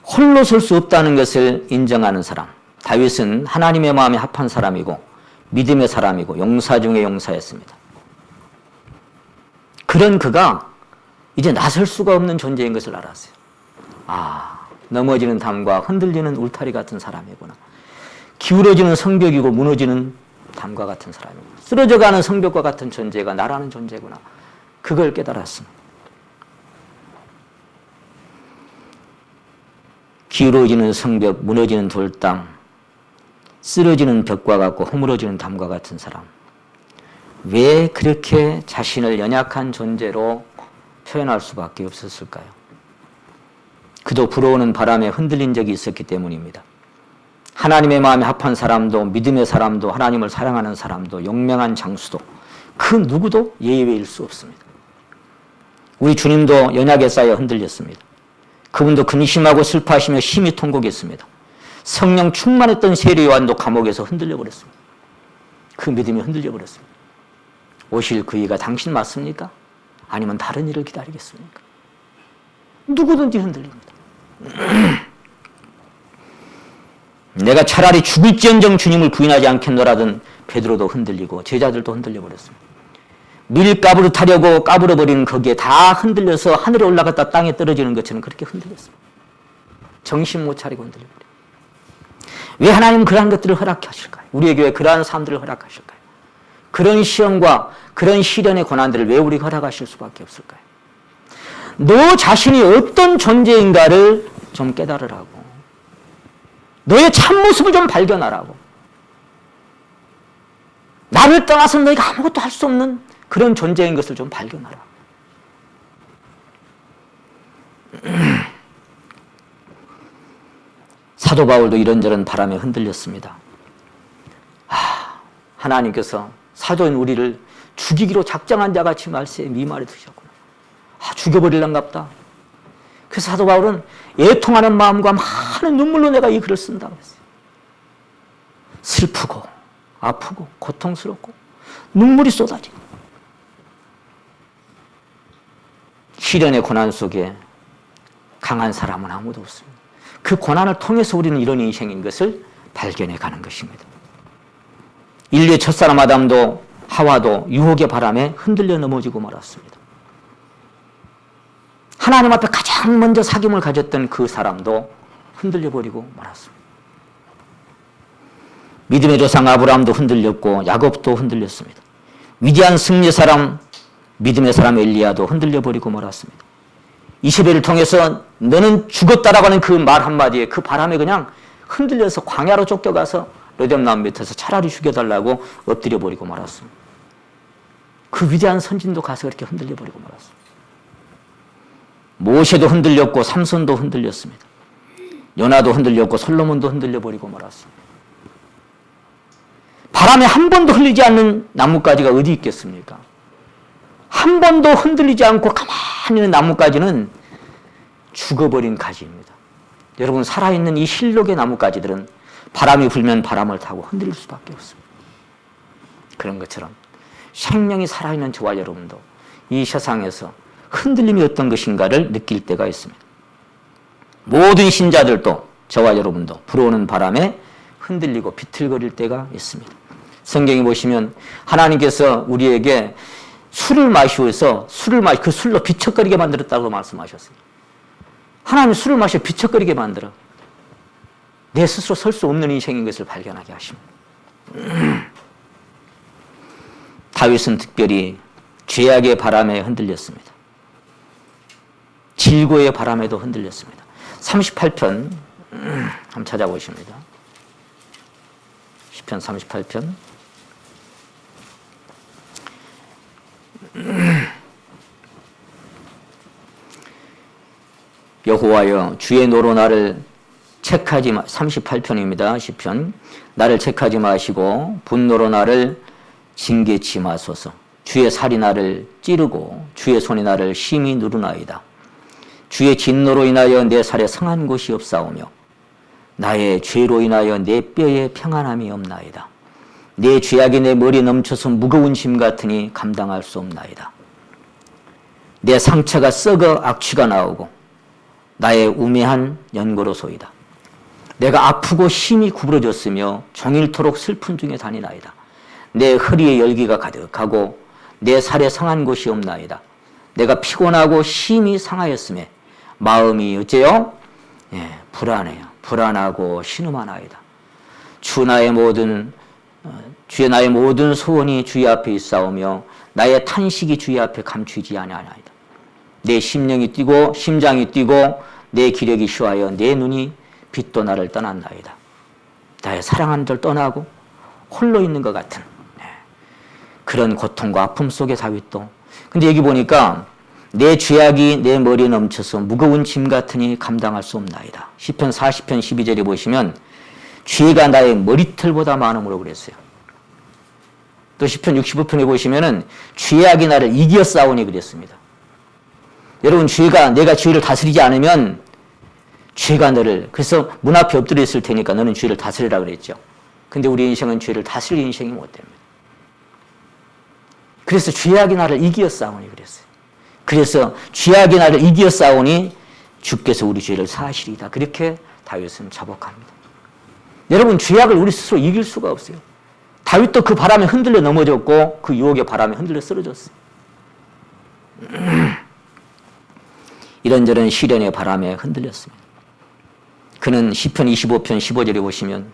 있어요. 홀로 설 수 없다는 것을 인정하는 사람. 다윗은 하나님의 마음에 합한 사람이고 믿음의 사람이고 용사 중에 용사였습니다. 그런 그가 이제 나설 수가 없는 존재인 것을 알았어요. 넘어지는 담과 흔들리는 울타리 같은 사람이구나. 기울어지는 성벽이고 무너지는 담과 같은 사람이구나. 쓰러져가는 성벽과 같은 존재가 나라는 존재구나. 그걸 깨달았습니다. 기울어지는 성벽, 무너지는 돌담, 쓰러지는 벽과 같고 허물어지는 담과 같은 사람. 왜 그렇게 자신을 연약한 존재로 표현할 수밖에 없었을까요? 그도 불어오는 바람에 흔들린 적이 있었기 때문입니다. 하나님의 마음에 합한 사람도 믿음의 사람도 하나님을 사랑하는 사람도 용맹한 장수도 그 누구도 예외일 수 없습니다. 우리 주님도 연약에 쌓여 흔들렸습니다. 그분도 근심하고 슬퍼하시며 심히 통곡했습니다. 성령 충만했던 세례 요한도 감옥에서 흔들려 버렸습니다. 그 믿음이 흔들려 버렸습니다. 오실 그 이가 당신 맞습니까? 아니면 다른 일을 기다리겠습니까? 누구든지 흔들립니다. 내가 차라리 죽을지언정 주님을 부인하지 않겠노라던 베드로도 흔들리고 제자들도 흔들려 버렸습니다. 밀가부를 타려고 까불어버리는 거기에 다 흔들려서 하늘에 올라갔다 땅에 떨어지는 것처럼 그렇게 흔들렸습니다. 정신 못 차리고 흔들려버려요. 왜 하나님은 그러한 것들을 허락하실까요? 우리에게 왜 그러한 삶들을 허락하실까요? 그런 시험과 그런 시련의 고난들을 왜 우리가 허락하실 수밖에 없을까요? 너 자신이 어떤 존재인가를 좀 깨달으라고. 너의 참모습을 좀 발견하라고. 나를 떠나서 너희가 아무것도 할 수 없는 그런 존재인 것을 좀 발견하라. 사도 바울도 이런저런 바람에 흔들렸습니다. 하나님께서 사도인 우리를 죽이기로 작정한 자같이 말세에 미말해 두셨구나. 죽여버릴란갑다. 그래서 사도 바울은 애통하는 마음과 많은 눈물로 내가 이 글을 쓴다고 했어요. 슬프고 아프고 고통스럽고 눈물이 쏟아지고 시련의 고난 속에 강한 사람은 아무도 없습니다. 그 고난을 통해서 우리는 이런 인생인 것을 발견해 가는 것입니다. 인류의 첫사람 아담도 하와도 유혹의 바람에 흔들려 넘어지고 말았습니다. 하나님 앞에 가장 먼저 사귐을 가졌던 그 사람도 흔들려 버리고 말았습니다. 믿음의 조상 아브라함도 흔들렸고 야곱도 흔들렸습니다. 위대한 승리의 사람 믿음의 사람 엘리야도 흔들려 버리고 말았습니다. 이세벨을 통해서 너는 죽었다라고 하는 그 말 한마디에 그 바람에 그냥 흔들려서 광야로 쫓겨가서 로뎀나무 밑에서 차라리 죽여달라고 엎드려 버리고 말았습니다. 그 위대한 선진도 가서 그렇게 흔들려 버리고 말았습니다. 모세도 흔들렸고 삼손도 흔들렸습니다. 요나도 흔들렸고 솔로몬도 흔들려 버리고 말았습니다. 바람에 한 번도 흘리지 않는 나뭇가지가 어디 있겠습니까? 한 번도 흔들리지 않고 가만히 있는 나뭇가지는 죽어버린 가지입니다. 여러분, 살아있는 이 실록의 나뭇가지들은 바람이 불면 바람을 타고 흔들릴 수밖에 없습니다. 그런 것처럼 생명이 살아있는 저와 여러분도 이 세상에서 흔들림이 어떤 것인가를 느낄 때가 있습니다. 모든 신자들도 저와 여러분도 불어오는 바람에 흔들리고 비틀거릴 때가 있습니다. 성경에 보시면 하나님께서 우리에게 술을 마시고서 그 술로 비척거리게 만들었다고 말씀하셨어요. 하나님이 술을 마셔 비척거리게 만들어 내 스스로 설 수 없는 인생인 것을 발견하게 하십니다. 다윗은 특별히 죄악의 바람에 흔들렸습니다. 질고의 바람에도 흔들렸습니다. 38편 한번 찾아보십니다. 시편 38편 여호와여 주의 노로 나를 책하지 38편입니다. 시편 나를 책하지 마시고 분노로 나를 징계치 마소서. 주의 살이 나를 찌르고 주의 손이 나를 심히 누르나이다. 주의 진노로 인하여 내 살에 성한 곳이 없사오며 나의 죄로 인하여 내 뼈에 평안함이 없나이다. 내 죄악이 내 머리에 넘쳐서 무거운 짐 같으니 감당할 수 없나이다. 내 상처가 썩어 악취가 나오고 나의 우매한 연고로소이다. 내가 아프고 힘이 구부러졌으며 종일토록 슬픈 중에 다니나이다. 내 허리에 열기가 가득하고 내 살에 상한 곳이 없나이다. 내가 피곤하고 힘이 상하였음에 마음이 어째요? 불안해요. 불안하고 신음하나이다. 주의 나의 모든 소원이 주의 앞에 있사오며 나의 탄식이 주의 앞에 감추지 아니하나이다. 내 심령이 뛰고 심장이 뛰고 내 기력이 쉬하여 내 눈이 빛도 나를 떠났나이다. 나의 사랑하는 자를 떠나고 홀로 있는 것 같은 그런 고통과 아픔 속에 다윗도. 근데 여기 보니까 내 죄악이 내 머리에 넘쳐서 무거운 짐 같으니 감당할 수 없나이다. 시편 40편 12절에 보시면 죄가 나의 머리털보다 많음으로 그랬어요. 또 시편 65편에 보시면은 죄악이 나를 이겨 싸우니 그랬습니다. 여러분, 내가 죄를 다스리지 않으면 죄가 너를, 그래서 문 앞에 엎드려 있을 테니까 너는 죄를 다스리라 그랬죠. 근데 우리 인생은 죄를 다스릴 인생이 못 됩니다. 그래서 죄악이 나를 이겨 싸우니 그랬어요. 그래서 죄악이 나를 이겨 싸우니 주께서 우리 죄를 사하시리이다. 그렇게 다윗은 자복합니다. 여러분, 죄악을 우리 스스로 이길 수가 없어요. 다윗도 그 바람에 흔들려 넘어졌고 그 유혹의 바람에 흔들려 쓰러졌어요. 이런저런 시련의 바람에 흔들렸습니다. 그는 시편 25편 15절에 보시면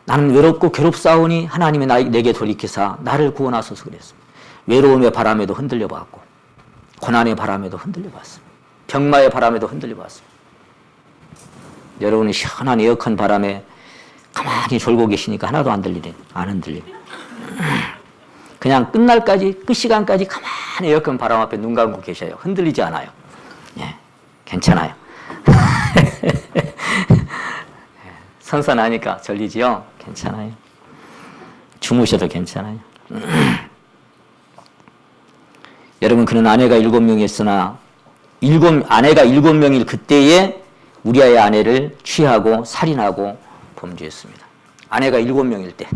나는 외롭고 괴롭사오니 하나님이 내게 돌이키사 나를 구원하소서 그랬습니다. 외로움의 바람에도 흔들려봤고 고난의 바람에도 흔들려봤습니다. 병마의 바람에도 흔들려봤습니다. 여러분이 시원한 에어컨 바람에 가만히 졸고 계시니까 하나도 안 흔들리네. 그냥 끝 시간까지 가만히 에어컨 바람 앞에 눈 감고 계셔요. 흔들리지 않아요. 괜찮아요. 선선하니까 졸리지요? 괜찮아요. 주무셔도 괜찮아요. 여러분, 그는 아내가 7명이 있으나 아내가 7명일 그때에 우리아의 아내를 취하고 살인하고 범죄했습니다. 아내가 7명일 때.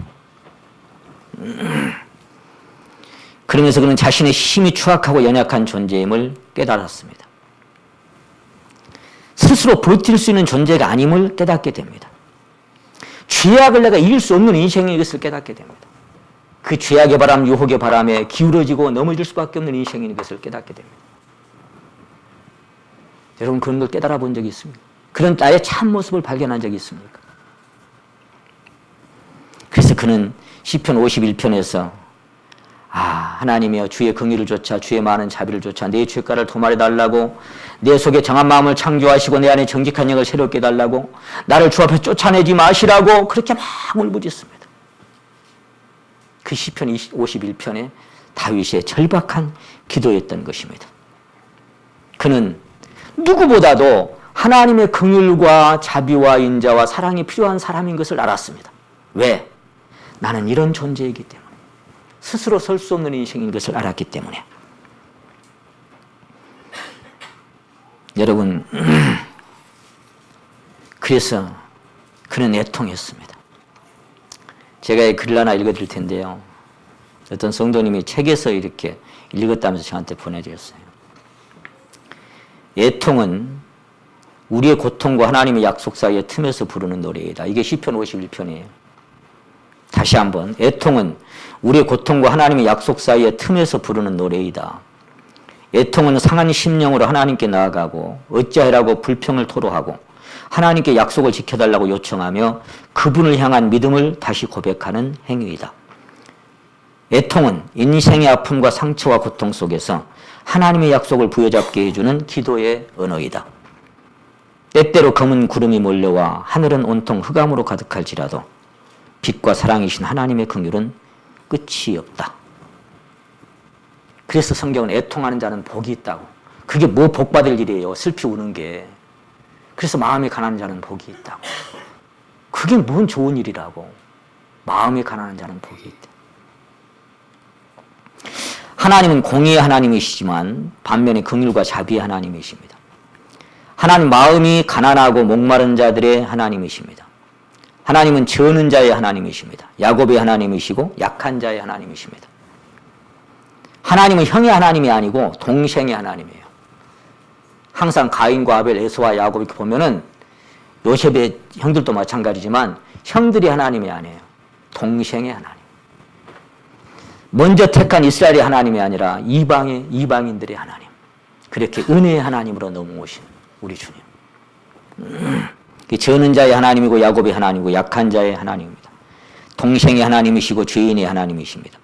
그러면서 그는 자신의 힘이 추악하고 연약한 존재임을 깨달았습니다. 스스로 버틸 수 있는 존재가 아님을 깨닫게 됩니다. 죄악을 내가 이길 수 없는 인생인 것을 깨닫게 됩니다. 그 죄악의 바람, 유혹의 바람에 기울어지고 넘어질 수밖에 없는 인생인 것을 깨닫게 됩니다. 여러분, 그런 걸 깨달아 본 적이 있습니까? 그런 나의 참모습을 발견한 적이 있습니까? 그래서 그는 시편 51편에서 하나님이여 주의 긍휼을 조차 주의 많은 자비를 조차 내 죄가를 도말해 달라고 내 속에 정한 마음을 창조하시고 내 안에 정직한 영을 새롭게 해달라고 나를 주 앞에 쫓아내지 마시라고 그렇게 막 울부짖습니다. 그 시편 51편에 다윗의 절박한 기도였던 것입니다. 그는 누구보다도 하나님의 긍휼과 자비와 인자와 사랑이 필요한 사람인 것을 알았습니다. 왜? 나는 이런 존재이기 때문에. 스스로 설 수 없는 인생인 것을 알았기 때문에. 여러분, 그래서 그는 애통했습니다. 제가 이 글을 하나 읽어드릴 텐데요. 어떤 성도님이 책에서 이렇게 읽었다면서 저한테 보내주셨어요. 애통은 우리의 고통과 하나님의 약속 사이의 틈에서 부르는 노래이다. 이게 시편 51편이에요. 다시 한번, 애통은 우리의 고통과 하나님의 약속 사이의 틈에서 부르는 노래이다. 애통은 상한 심령으로 하나님께 나아가고 어찌하라고 불평을 토로하고 하나님께 약속을 지켜달라고 요청하며 그분을 향한 믿음을 다시 고백하는 행위이다. 애통은 인생의 아픔과 상처와 고통 속에서 하나님의 약속을 부여잡게 해주는 기도의 언어이다. 때때로 검은 구름이 몰려와 하늘은 온통 흑암으로 가득할지라도 빛과 사랑이신 하나님의 긍휼은 끝이 없다. 그래서 성경은 애통하는 자는 복이 있다고. 그게 뭐 복받을 일이에요. 슬피 우는 게. 그래서 마음이 가난한 자는 복이 있다고. 그게 뭔 좋은 일이라고. 마음이 가난한 자는 복이 있다. 하나님은 공의의 하나님이시지만 반면에 긍휼과 자비의 하나님이십니다. 하나님 마음이 가난하고 목마른 자들의 하나님이십니다. 하나님은 저는 자의 하나님이십니다. 야곱의 하나님이시고 약한 자의 하나님이십니다. 하나님은 형의 하나님이 아니고 동생의 하나님이에요. 항상 가인과 아벨, 에서와 야곱 이렇게 보면은 요셉의 형들도 마찬가지지만 형들이 하나님이 아니에요. 동생의 하나님. 먼저 택한 이스라엘의 하나님이 아니라 이방인들의 하나님. 그렇게 은혜의 하나님으로 넘어오신 우리 주님. 저는 자의 하나님이고 야곱의 하나님이고 약한 자의 하나님입니다. 동생의 하나님이시고 죄인의 하나님이십니다.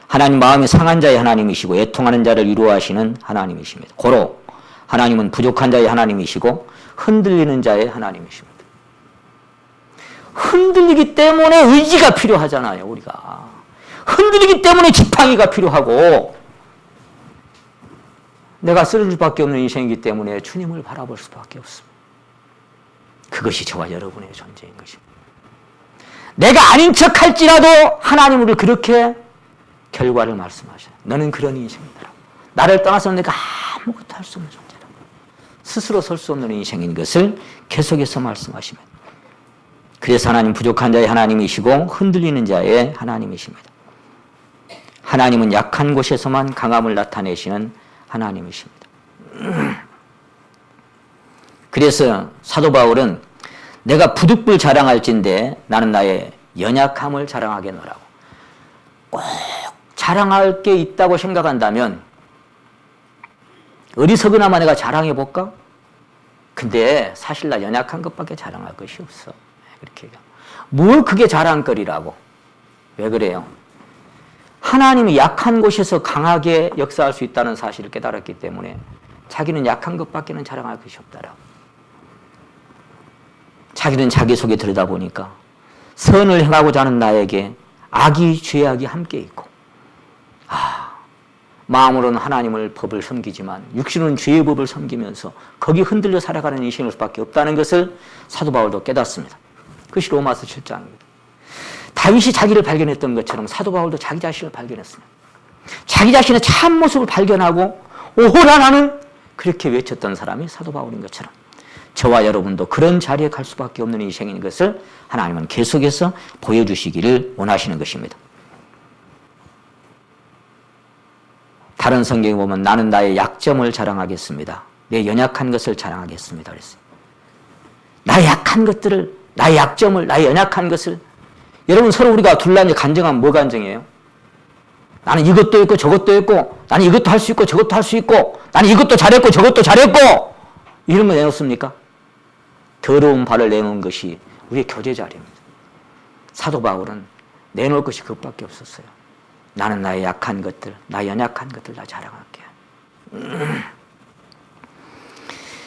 하나님 마음이 상한 자의 하나님이시고 애통하는 자를 위로하시는 하나님이십니다. 고로 하나님은 부족한 자의 하나님이시고 흔들리는 자의 하나님이십니다. 흔들리기 때문에 의지가 필요하잖아요, 우리가. 흔들리기 때문에 지팡이가 필요하고 내가 쓰러질 수밖에 없는 인생이기 때문에 주님을 바라볼 수밖에 없습니다. 그것이 저와 여러분의 존재인 것입니다. 내가 아닌 척 할지라도 하나님 우리를 그렇게 결과를 말씀하셔요. 너는 그런 인생이다. 나를 떠나서 내가 아무것도 할 수 없는 존재다. 스스로 설 수 없는 인생인 것을 계속해서 말씀하십니다. 그래서 하나님 부족한 자의 하나님이시고 흔들리는 자의 하나님이십니다. 하나님은 약한 곳에서만 강함을 나타내시는 하나님이십니다. 그래서 사도 바울은 내가 부득불 자랑할진대 나는 나의 연약함을 자랑하겠노라고. 꼭 자랑할 게 있다고 생각한다면 어리석으나마 내가 자랑해볼까? 근데 사실 나 연약한 것밖에 자랑할 것이 없어. 그렇게 뭘 그게 자랑거리라고. 왜 그래요? 하나님이 약한 곳에서 강하게 역사할 수 있다는 사실을 깨달았기 때문에 자기는 약한 것밖에는 자랑할 것이 없다라고. 자기는 자기 속에 들여다보니까 선을 행하고자 하는 나에게 악이 죄악이 함께 있고 마음으로는 하나님을 법을 섬기지만 육신은 죄의 법을 섬기면서 거기 흔들려 살아가는 인생일 수밖에 없다는 것을 사도 바울도 깨닫습니다. 그것이 로마서 7장입니다. 다윗이 자기를 발견했던 것처럼 사도 바울도 자기 자신을 발견했습니다. 자기 자신의 참 모습을 발견하고 오호라 나는 그렇게 외쳤던 사람이 사도 바울인 것처럼 저와 여러분도 그런 자리에 갈 수밖에 없는 인생인 것을 하나님은 계속해서 보여주시기를 원하시는 것입니다. 다른 성경에 보면 나는 나의 약점을 자랑하겠습니다. 내 연약한 것을 자랑하겠습니다. 그랬어요. 나의 약한 것들을, 나의 약점을, 나의 연약한 것을 여러분 서로 우리가 둘러앉아 간증하면 뭐 간증이에요? 나는 이것도 있고 저것도 있고 나는 이것도 할 수 있고 저것도 할 수 있고 나는 이것도 잘했고 저것도 잘했고 이런 거 내놓습니까? 더러운 발을 내놓은 것이 우리의 교제 자리입니다. 사도 바울은 내놓을 것이 그것밖에 없었어요. 나는 나의 약한 것들, 나의 연약한 것들 다 자랑할게.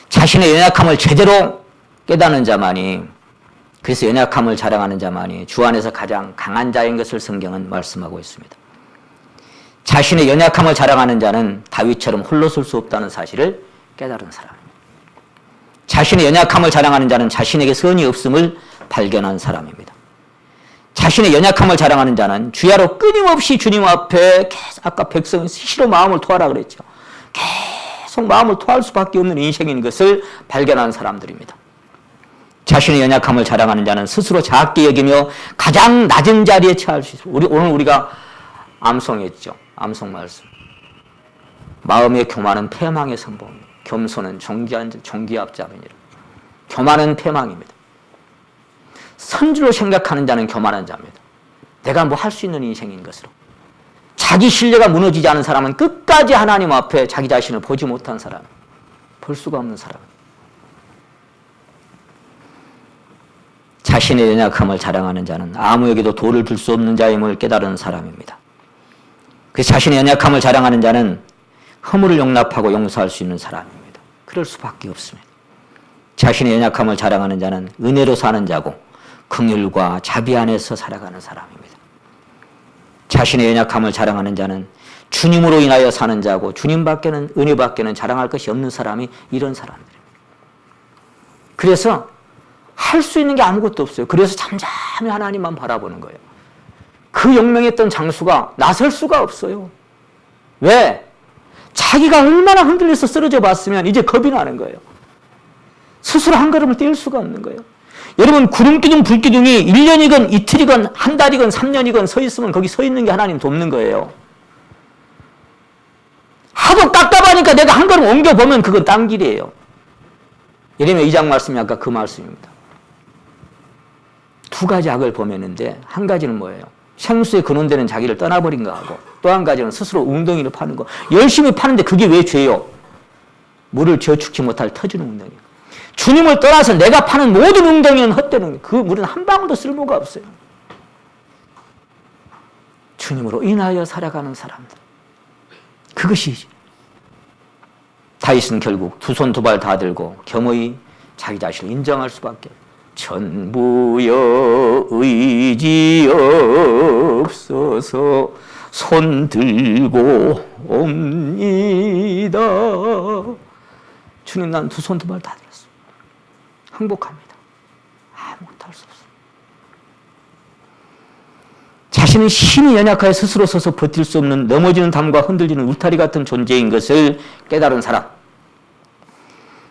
자신의 연약함을 제대로 깨닫는 자만이 그래서 연약함을 자랑하는 자만이 주 안에서 가장 강한 자인 것을 성경은 말씀하고 있습니다. 자신의 연약함을 자랑하는 자는 다윗처럼 홀로 설 수 없다는 사실을 깨달은 사람입니다. 자신의 연약함을 자랑하는 자는 자신에게 선이 없음을 발견한 사람입니다. 자신의 연약함을 자랑하는 자는 주야로 끊임없이 주님 앞에 아까 백성이 수시로 마음을 토하라 그랬죠. 계속 마음을 토할 수밖에 없는 인생인 것을 발견한 사람들입니다. 자신의 연약함을 자랑하는 자는 스스로 작게 여기며 가장 낮은 자리에 처할 수 있습니다. 오늘 우리가 암송했죠. 암송 말씀. 마음의 교만은 패망의 선봉입니다. 겸손은 존귀합자이니라. 교만은 패망입니다. 선주로 생각하는 자는 교만한 자입니다. 내가 뭐 할 수 있는 인생인 것으로. 자기 신뢰가 무너지지 않은 사람은 끝까지 하나님 앞에 자기 자신을 보지 못한 사람, 볼 수가 없는 사람. 자신의 연약함을 자랑하는 자는 아무에게도 돌을 줄 수 없는 자임을 깨달은 사람입니다. 그래서 자신의 연약함을 자랑하는 자는 허물을 용납하고 용서할 수 있는 사람입니다. 그럴 수밖에 없습니다. 자신의 연약함을 자랑하는 자는 은혜로 사는 자고 긍휼과 자비 안에서 살아가는 사람입니다. 자신의 연약함을 자랑하는 자는 주님으로 인하여 사는 자고 주님밖에는 은혜밖에는 자랑할 것이 없는 사람이 이런 사람들입니다. 그래서 할 수 있는 게 아무것도 없어요. 그래서 잠잠히 하나님만 바라보는 거예요. 그 용맹했던 장수가 나설 수가 없어요. 왜? 자기가 얼마나 흔들려서 쓰러져 봤으면 이제 겁이 나는 거예요. 스스로 한 걸음을 뛸 수가 없는 거예요. 여러분 구름기둥 불기둥이 1년이건 이틀이건 한 달이건 3년이건 서 있으면 거기 서 있는 게 하나님 돕는 거예요. 하도 답답하니까 내가 한 걸음 옮겨보면 그건 딴 길이에요. 예레미야 2장 말씀이 아까 그 말씀입니다. 두 가지 악을 범했는데 한 가지는 뭐예요? 생수에 근원되는 자기를 떠나버린 거하고 또 한 가지는 스스로 웅덩이를 파는 거. 열심히 파는데 그게 왜 죄요? 물을 저축지 못할 터지는 웅덩이. 주님을 떠나서 내가 파는 모든 웅덩이는 헛되는 거예요. 그 물은 한 방울도 쓸모가 없어요. 주님으로 인하여 살아가는 사람들. 그것이 다윗은 결국 두 손 두 발 다 들고 겸허히 자기 자신을 인정할 수밖에 없어요. 전부여 의지 없어서 손 들고 옵니다. 주님, 난 두 손 두 발 다 들었어. 행복합니다. 아무것도 할 수 없어. 자신은 힘이 연약하여 스스로 서서 버틸 수 없는 넘어지는 담과 흔들리는 울타리 같은 존재인 것을 깨달은 사람.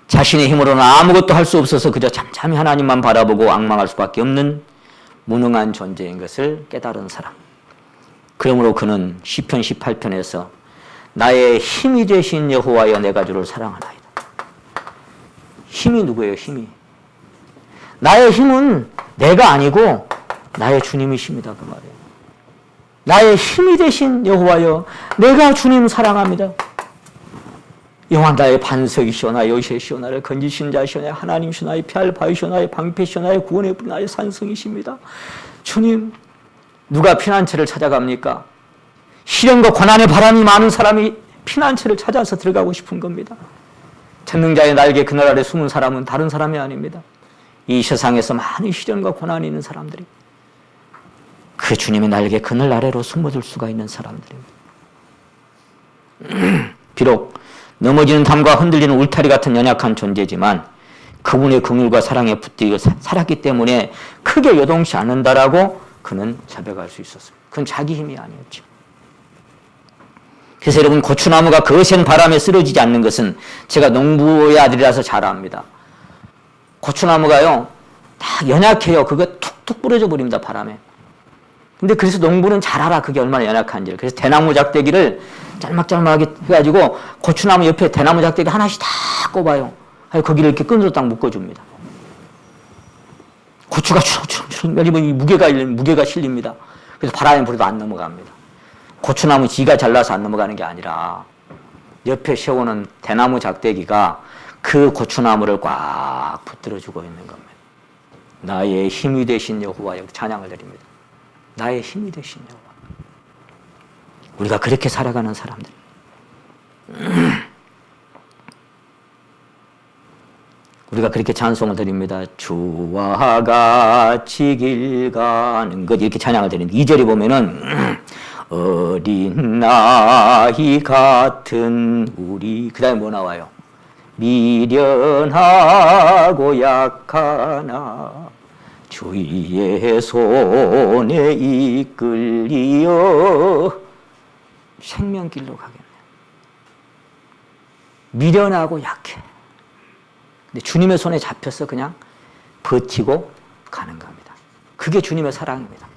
자신의 힘으로는 아무것도 할 수 없어서 그저 잠잠히 하나님만 바라보고 앙망할 수밖에 없는 무능한 존재인 것을 깨달은 사람. 그러므로 그는 시편 18편에서 나의 힘이 되신 여호와여 내가 주를 사랑하나이다. 힘이 누구예요? 힘이. 나의 힘은 내가 아니고 나의 주님이십니다. 그 말이에요. 나의 힘이 되신 여호와여 내가 주님 사랑합니다. 영원 나의 반석이시오 나의 요새시오 나를 건지신 자시오 나의 하나님이시오 나의 피할 바위시오 나의 방패시오 나의 구원의 뿌리 나의 산성이십니다. 주님, 누가 피난처를 찾아갑니까? 시련과 고난의 바람이 많은 사람이 피난처를 찾아서 들어가고 싶은 겁니다. 전능자의 날개 그늘 아래 숨은 사람은 다른 사람이 아닙니다. 이 세상에서 많은 시련과 고난이 있는 사람들이 그 주님의 날개 그늘 아래로 숨어들 수가 있는 사람들입니다. 비록 넘어지는 담과 흔들리는 울타리 같은 연약한 존재지만 그분의 긍휼과 사랑에 붙들려 살았기 때문에 크게 요동치 않는다라고 그는 자백할 수 있었습니다. 그건 자기 힘이 아니었죠. 그래서 여러분 고추나무가 거센 바람에 쓰러지지 않는 것은 제가 농부의 아들이라서 잘 압니다. 고추나무가요 다 연약해요. 그거 툭툭 부러져 버립니다. 바람에. 근데 그래서 농부는 잘 알아 그게 얼마나 연약한지를. 그래서 대나무 작대기를 짤막짤막하게 해가지고 고추나무 옆에 대나무 작대기 하나씩 다 꼽아요. 거기를 이렇게 끈으로 딱 묶어줍니다. 고추가 주렁주렁 내리면 이 무게가 실립니다. 그래서 바람에 불어도 안 넘어갑니다. 고추나무 지가 잘라서 안 넘어가는 게 아니라 옆에 세우는 대나무 작대기가 그 고추나무를 꽉 붙들어주고 있는 겁니다. 나의 힘이 되신 여호와여 찬양을 드립니다. 나의 힘이 되신 여호와. 우리가 그렇게 살아가는 사람들. 우리가 그렇게 찬송을 드립니다. 주와 같이 길 가는 것 이렇게 찬양을 드립니다. 2절에 보면은 어린 나이 같은 우리 그 다음에 뭐 나와요? 미련하고 약하나 주의 손에 이끌리어 생명길로 가겠네. 미련하고 약해. 근데 주님의 손에 잡혀서 그냥 버티고 가는 겁니다. 그게 주님의 사랑입니다.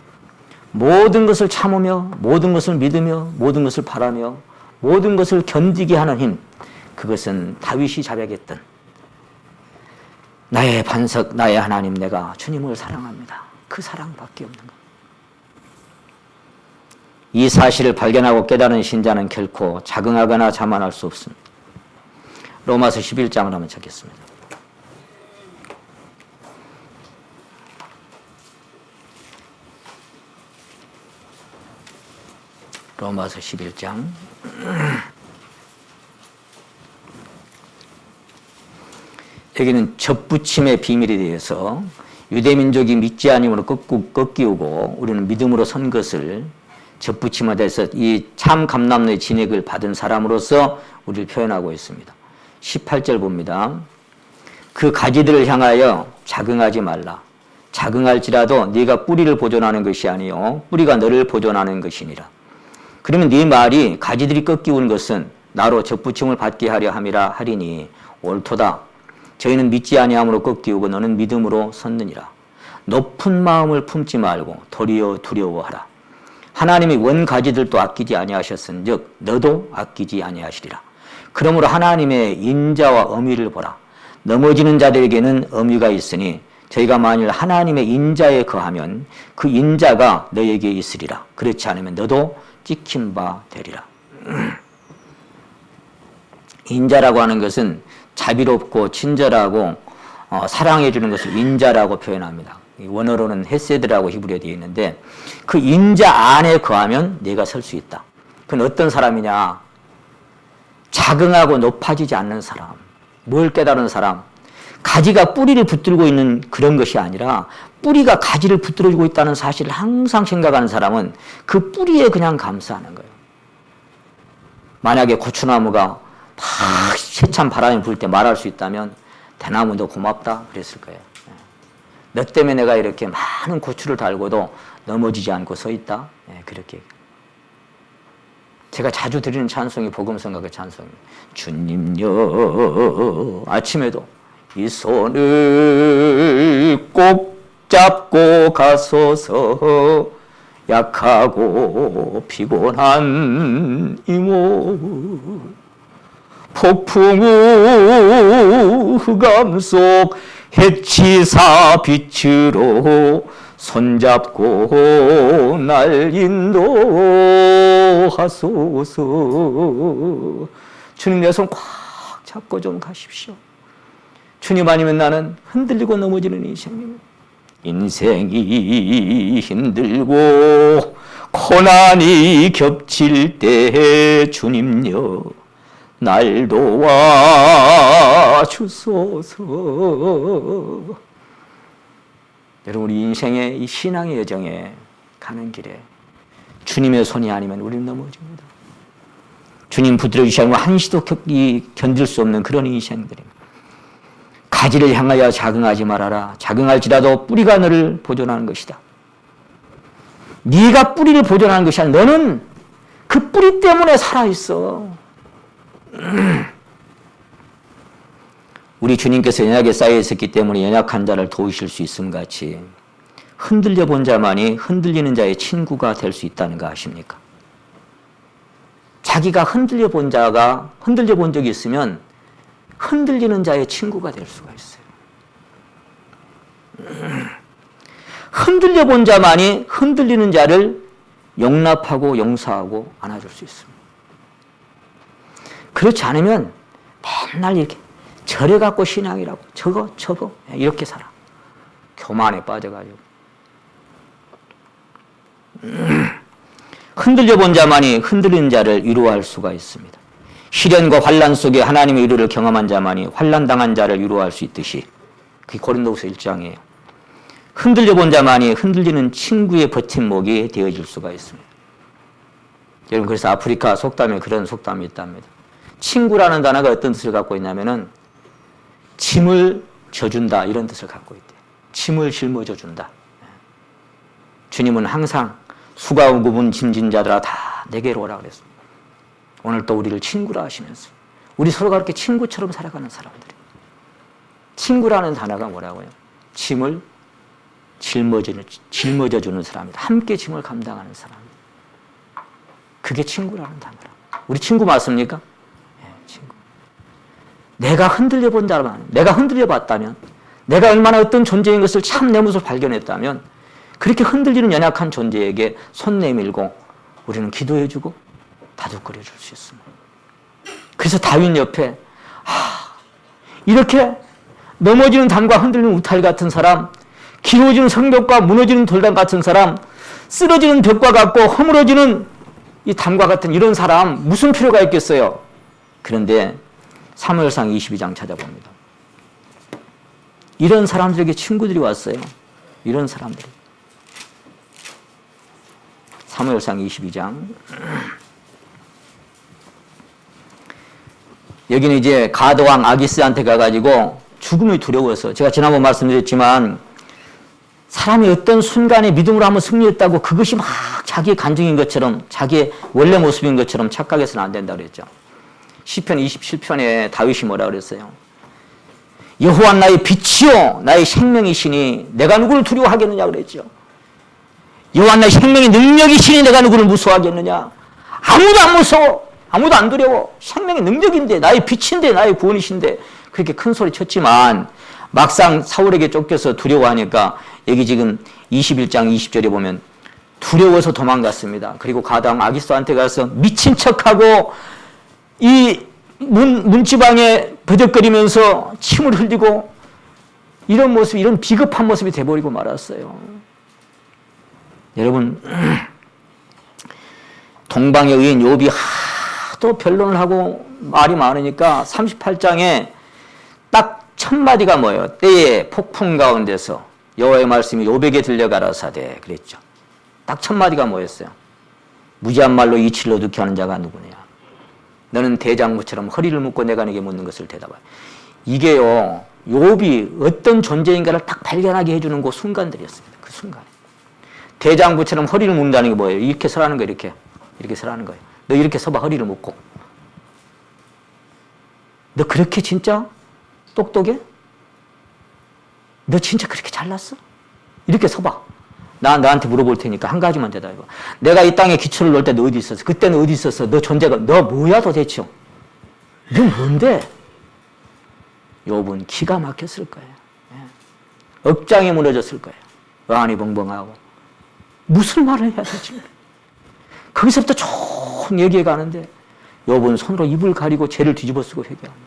모든 것을 참으며 모든 것을 믿으며 모든 것을 바라며 모든 것을 견디게 하는 힘. 그것은 다윗이 자백했던 나의 반석, 나의 하나님, 내가 주님을 사랑합니다. 그 사랑밖에 없는 것. 이 사실을 발견하고 깨달은 신자는 결코 자긍하거나 자만할 수 없습니다. 로마서 11장을 한번 찾겠습니다. 로마서 11장. 여기는 접붙임의 비밀에 대해서 유대민족이 믿지 아니므로 꺾이우고 우리는 믿음으로 선 것을 접붙임에 대해서 이 참 감람노의 진액을 받은 사람으로서 우리를 표현하고 있습니다. 18절 봅니다. 그 가지들을 향하여 자긍하지 말라. 자긍할지라도 네가 뿌리를 보존하는 것이 아니요 뿌리가 너를 보존하는 것이니라. 그러면 네 말이 가지들이 꺾이우는 것은 나로 접붙임을 받게 하려 함이라 하리니 옳도다. 저희는 믿지 아니함으로 꺾이우고 너는 믿음으로 섰느니라. 높은 마음을 품지 말고 도리어 두려워하라. 하나님이 원가지들도 아끼지 아니하셨은즉 너도 아끼지 아니하시리라. 그러므로 하나님의 인자와 엄의를 보라. 넘어지는 자들에게는 엄의가 있으니 저희가 만일 하나님의 인자에 거하면 그 인자가 너에게 있으리라. 그렇지 않으면 너도 찍힌 바 되리라. 인자라고 하는 것은 자비롭고 친절하고 사랑해 주는 것을 인자라고 표현합니다. 원어로는 헤세드라고 히브리어에 되어 있는데 그 인자 안에 거하면 내가 설 수 있다. 그건 어떤 사람이냐? 자긍하고 높아지지 않는 사람. 뭘 깨달은 사람? 가지가 뿌리를 붙들고 있는 그런 것이 아니라 뿌리가 가지를 붙들어주고 있다는 사실을 항상 생각하는 사람은 그 뿌리에 그냥 감사하는 거예요. 만약에 고추나무가 막 세찬 바람이 불 때 말할 수 있다면 대나무 너 고맙다 그랬을 거예요. 너 때문에 내가 이렇게 많은 고추를 달고도 넘어지지 않고 서 있다. 그렇게. 제가 자주 드리는 찬송이 복음성가 그 찬송입니다. 주님여 아침에도 이 손을 꼭 잡고 가소서 약하고 피곤한 이 몸 폭풍우 흑암 속 해치사 빛으로 손잡고 날 인도하소서. 주님 내 손 꽉 잡고 좀 가십시오. 주님 아니면 나는 흔들리고 넘어지는 인생입니다. 인생이 힘들고 고난이 겹칠 때 주님여 날 도와주소서. 여러분 우리 인생의 이 신앙의 여정에 가는 길에 주님의 손이 아니면 우리는 넘어집니다. 주님 붙들어 주시지 않으면 한시도 견딜 수 없는 그런 인생들입니다. 가지를 향하여 자긍하지 말아라. 자긍할지라도 뿌리가 너를 보존하는 것이다. 네가 뿌리를 보존하는 것이 아니라 너는 그 뿌리 때문에 살아있어. 우리 주님께서 연약에 쌓여 있었기 때문에 연약한 자를 도우실 수 있음 같이 흔들려 본 자만이 흔들리는 자의 친구가 될 수 있다는 거 아십니까? 자기가 흔들려 본 자가 흔들려 본 적이 있으면 흔들리는 자의 친구가 될 수가 있어요. 흔들려 본 자만이 흔들리는 자를 용납하고 용서하고 안아줄 수 있습니다. 그렇지 않으면 맨날 이렇게 절해갖고 신앙이라고 저거 이렇게 살아. 교만에 빠져가지고. 흔들려 본 자만이 흔들리는 자를 위로할 수가 있습니다. 시련과 환난 속에 하나님의 위로를 경험한 자만이 환난당한 자를 위로할 수 있듯이 그게 고린도후서 1장이에요. 흔들려 본 자만이 흔들리는 친구의 버팀목이 되어질 수가 있습니다. 여러분 그래서 아프리카 속담에 그런 속담이 있답니다. 친구라는 단어가 어떤 뜻을 갖고 있냐면은 짐을 져준다 이런 뜻을 갖고 있대요. 짐을 짊어져 준다. 주님은 항상 수가 무거운 짐진 자들아 다 내게로 오라 그랬습니다. 오늘 또 우리를 친구라 하시면서 우리 서로가 그렇게 친구처럼 살아가는 사람들이. 친구라는 단어가 뭐라고요? 짐을 짊어져 주는 사람이다. 함께 짐을 감당하는 사람. 그게 친구라는 단어라. 우리 친구 맞습니까? 네, 친구. 내가 흔들려 본다면, 내가 흔들려 봤다면, 내가 얼마나 어떤 존재인 것을 참 내 모습을 발견했다면, 그렇게 흔들리는 연약한 존재에게 손 내밀고 우리는 기도해주고 다독거려 줄 수 있습니다. 그래서 다윗 옆에 이렇게 넘어지는 담과 흔들리는 우탈 같은 사람, 기울어지는 성벽과 무너지는 돌담 같은 사람, 쓰러지는 벽과 같고 허물어지는 이 담과 같은 이런 사람 무슨 필요가 있겠어요? 그런데 사무엘상 22장 찾아봅니다. 이런 사람들에게 친구들이 왔어요. 이런 사람들이. 사무엘상 22장. 여기는 이제 가드왕 아기스한테 가가지고 죽음이 두려워서, 제가 지난번 말씀드렸지만 사람이 어떤 순간에 믿음으로 한번 승리했다고 그것이 막 자기의 간증인 것처럼, 자기의 원래 모습인 것처럼 착각해서는 안 된다 그랬죠. 시편 27편에 다윗이 뭐라 그랬어요? 여호와 나의 빛이요 나의 생명이시니 내가 누구를 두려워하겠느냐 그랬죠. 여호와 나의 생명의 능력이시니 내가 누구를 무서워하겠느냐. 아무도 안 무서워. 아무도 안 두려워. 생명의 능력인데 나의 빛인데 나의 구원이신데 그렇게 큰 소리 쳤지만 막상 사울에게 쫓겨서 두려워하니까 여기 지금 21장 20절에 보면 두려워서 도망갔습니다. 그리고 가다음 아기스한테 가서 미친 척하고 이 문지방에 버덕거리면서 침을 흘리고 이런 모습, 이런 비겁한 모습이 돼버리고 말았어요. 여러분, 동방의 의인 욥이 하도 변론을 하고 말이 많으니까 38장에 딱 첫 마디가 뭐예요? 때에 폭풍 가운데서 여호와의 말씀이 욥에게 들려 가라사대 그랬죠. 딱 첫 마디가 뭐였어요? 무지한 말로 이치를 어둡게 하는 자가 누구냐? 너는 대장부처럼 허리를 묶고 내가 네게 묻는 것을 대답하라. 이게요, 욥이 어떤 존재인가를 딱 발견하게 해주는 그 순간들이었습니다. 그 순간. 대장부처럼 허리를 묶는다는 게 뭐예요? 이렇게 서라는 거예요. 이렇게 서라는 거예요. 너 이렇게 서봐, 허리를 묶고. 너 그렇게 진짜 똑똑해? 너 진짜 그렇게 잘났어? 이렇게 서봐. 나 너한테 물어볼 테니까 한 가지만 대답해봐. 내가 이 땅에 기초를 놓을 때 너 어디 있었어? 그때는 어디 있었어? 너 존재가, 너 뭐야 도대체? 너 뭔데? 욥은 기가 막혔을 거예요. 억장이 무너졌을 거예요. 어안이 벙벙하고. 무슨 말을 해야 되지? 거기서부터 쭉 얘기해 가는데 욥은 손으로 입을 가리고 죄를 뒤집어 쓰고 회개합니다.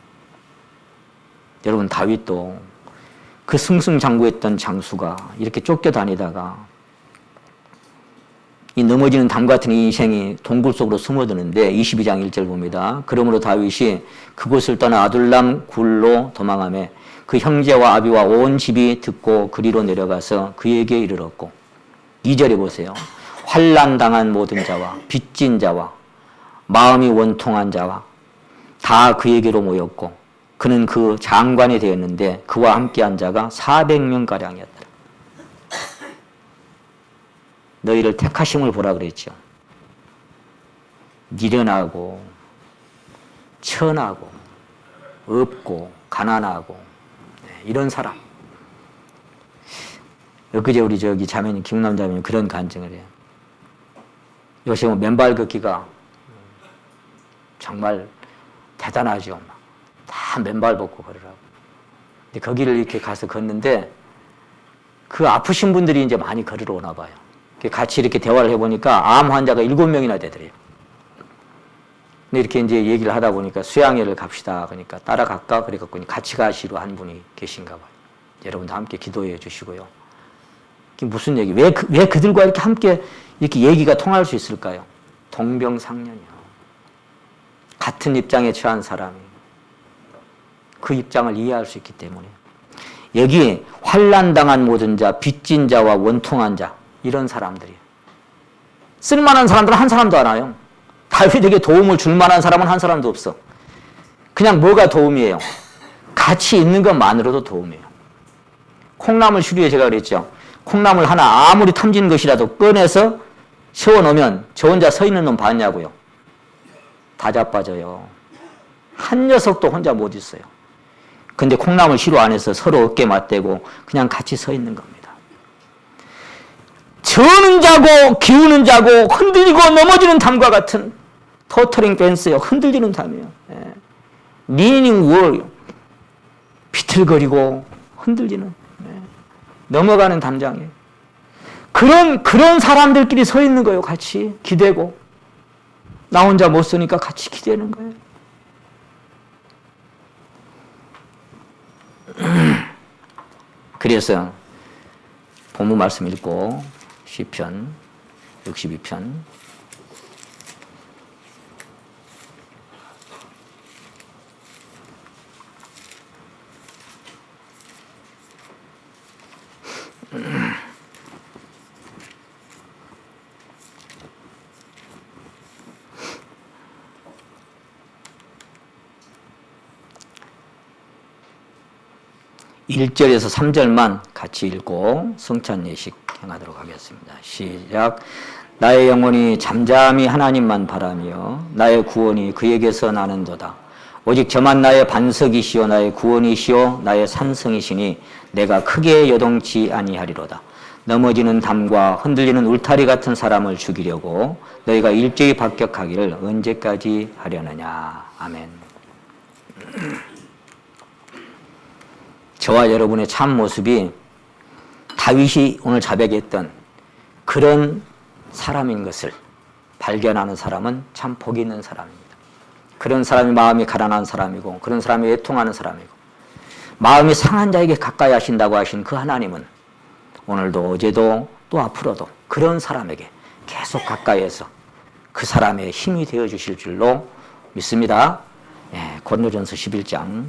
여러분, 다윗도 그 승승장구했던 장수가 이렇게 쫓겨다니다가 이 넘어지는 담 같은 인생이 동굴 속으로 숨어드는데 22장 1절 봅니다. 그러므로 다윗이 그곳을 떠나 아둘람 굴로 도망하며 그 형제와 아비와 온 집이 듣고 그리로 내려가서 그에게 이르렀고 2절에 보세요. 환난 당한 모든 자와 빚진 자와 마음이 원통한 자와 다 그에게로 모였고 그는 그 장관이 되었는데 그와 함께한 자가 400명가량이었더라. 너희를 택하심을 보라 그랬죠. 미련하고 천하고 없고 가난하고 이런 사람. 엊그제 우리 저기 자매님 김웅남 자매님 그런 간증을 해요. 요새 맨발 걷기가 정말 대단하죠. 다 맨발 벗고 걸으라고. 근데 거기를 이렇게 가서 걷는데 그 아프신 분들이 이제 많이 걸으러 오나 봐요. 같이 이렇게 대화를 해보니까 암 환자가 7명이나 되더래요. 근데 이렇게 이제 얘기를 하다 보니까 수양회를 갑시다. 그러니까 따라갈까? 그래갖고 같이 가시러 한 분이 계신가 봐요. 여러분도 함께 기도해 주시고요. 이게 무슨 얘기? 왜 그들과 이렇게 함께 이렇게 얘기가 통할 수 있을까요? 동병상련이요. 같은 입장에 처한 사람이 그 입장을 이해할 수 있기 때문에 여기 환난당한 모든 자, 빚진 자와 원통한 자 이런 사람들이 쓸만한 사람들은 한 사람도 안 와요. 다윗에게 도움을 줄 만한 사람은 한 사람도 없어. 그냥 뭐가 도움이에요? 같이 있는 것만으로도 도움이에요. 콩나물 시루에 제가 그랬죠. 콩나물 하나 아무리 탐진 것이라도 꺼내서 세워놓으면 저 혼자 서 있는 놈 봤냐고요. 다 자빠져요. 한 녀석도 혼자 못 있어요. 근데 콩나물 시루 안에서 서로 어깨 맞대고 그냥 같이 서 있는 겁니다. 저는 자고 기우는 자고 흔들리고 넘어지는 담과 같은 토터링 댄스요. 흔들리는 담이에요. 리닝 월 비틀거리고 흔들리는 넘어가는 담장이에요. 그런 사람들끼리 서 있는 거예요. 같이 기대고 나 혼자 못 서니까 같이 기대는 거예요. 그래서 본문 말씀 읽고 시편 62편 (1절에서) (3절만) 같이 읽고 성찬 예식 행하도록 하겠습니다. 시작. 나의 영혼이 잠잠히 하나님만 바라며 나의 구원이 그에게서 나는도다. 오직 저만 나의 반석이시오 나의 구원이시오 나의 산성이시니 내가 크게 요동치 아니하리로다. 넘어지는 담과 흔들리는 울타리 같은 사람을 죽이려고 너희가 일제히 박격하기를 언제까지 하려느냐. 아멘. 저와 여러분의 참 모습이 다윗이 오늘 자백했던 그런 사람인 것을 발견하는 사람은 참 복이 있는 사람입니다. 그런 사람이 마음이 가난한 사람이고 그런 사람이 애통하는 사람이고 마음이 상한 자에게 가까이 하신다고 하신 그 하나님은 오늘도 어제도 또 앞으로도 그런 사람에게 계속 가까이해서 그 사람의 힘이 되어 주실 줄로 믿습니다. 고린도전서 11장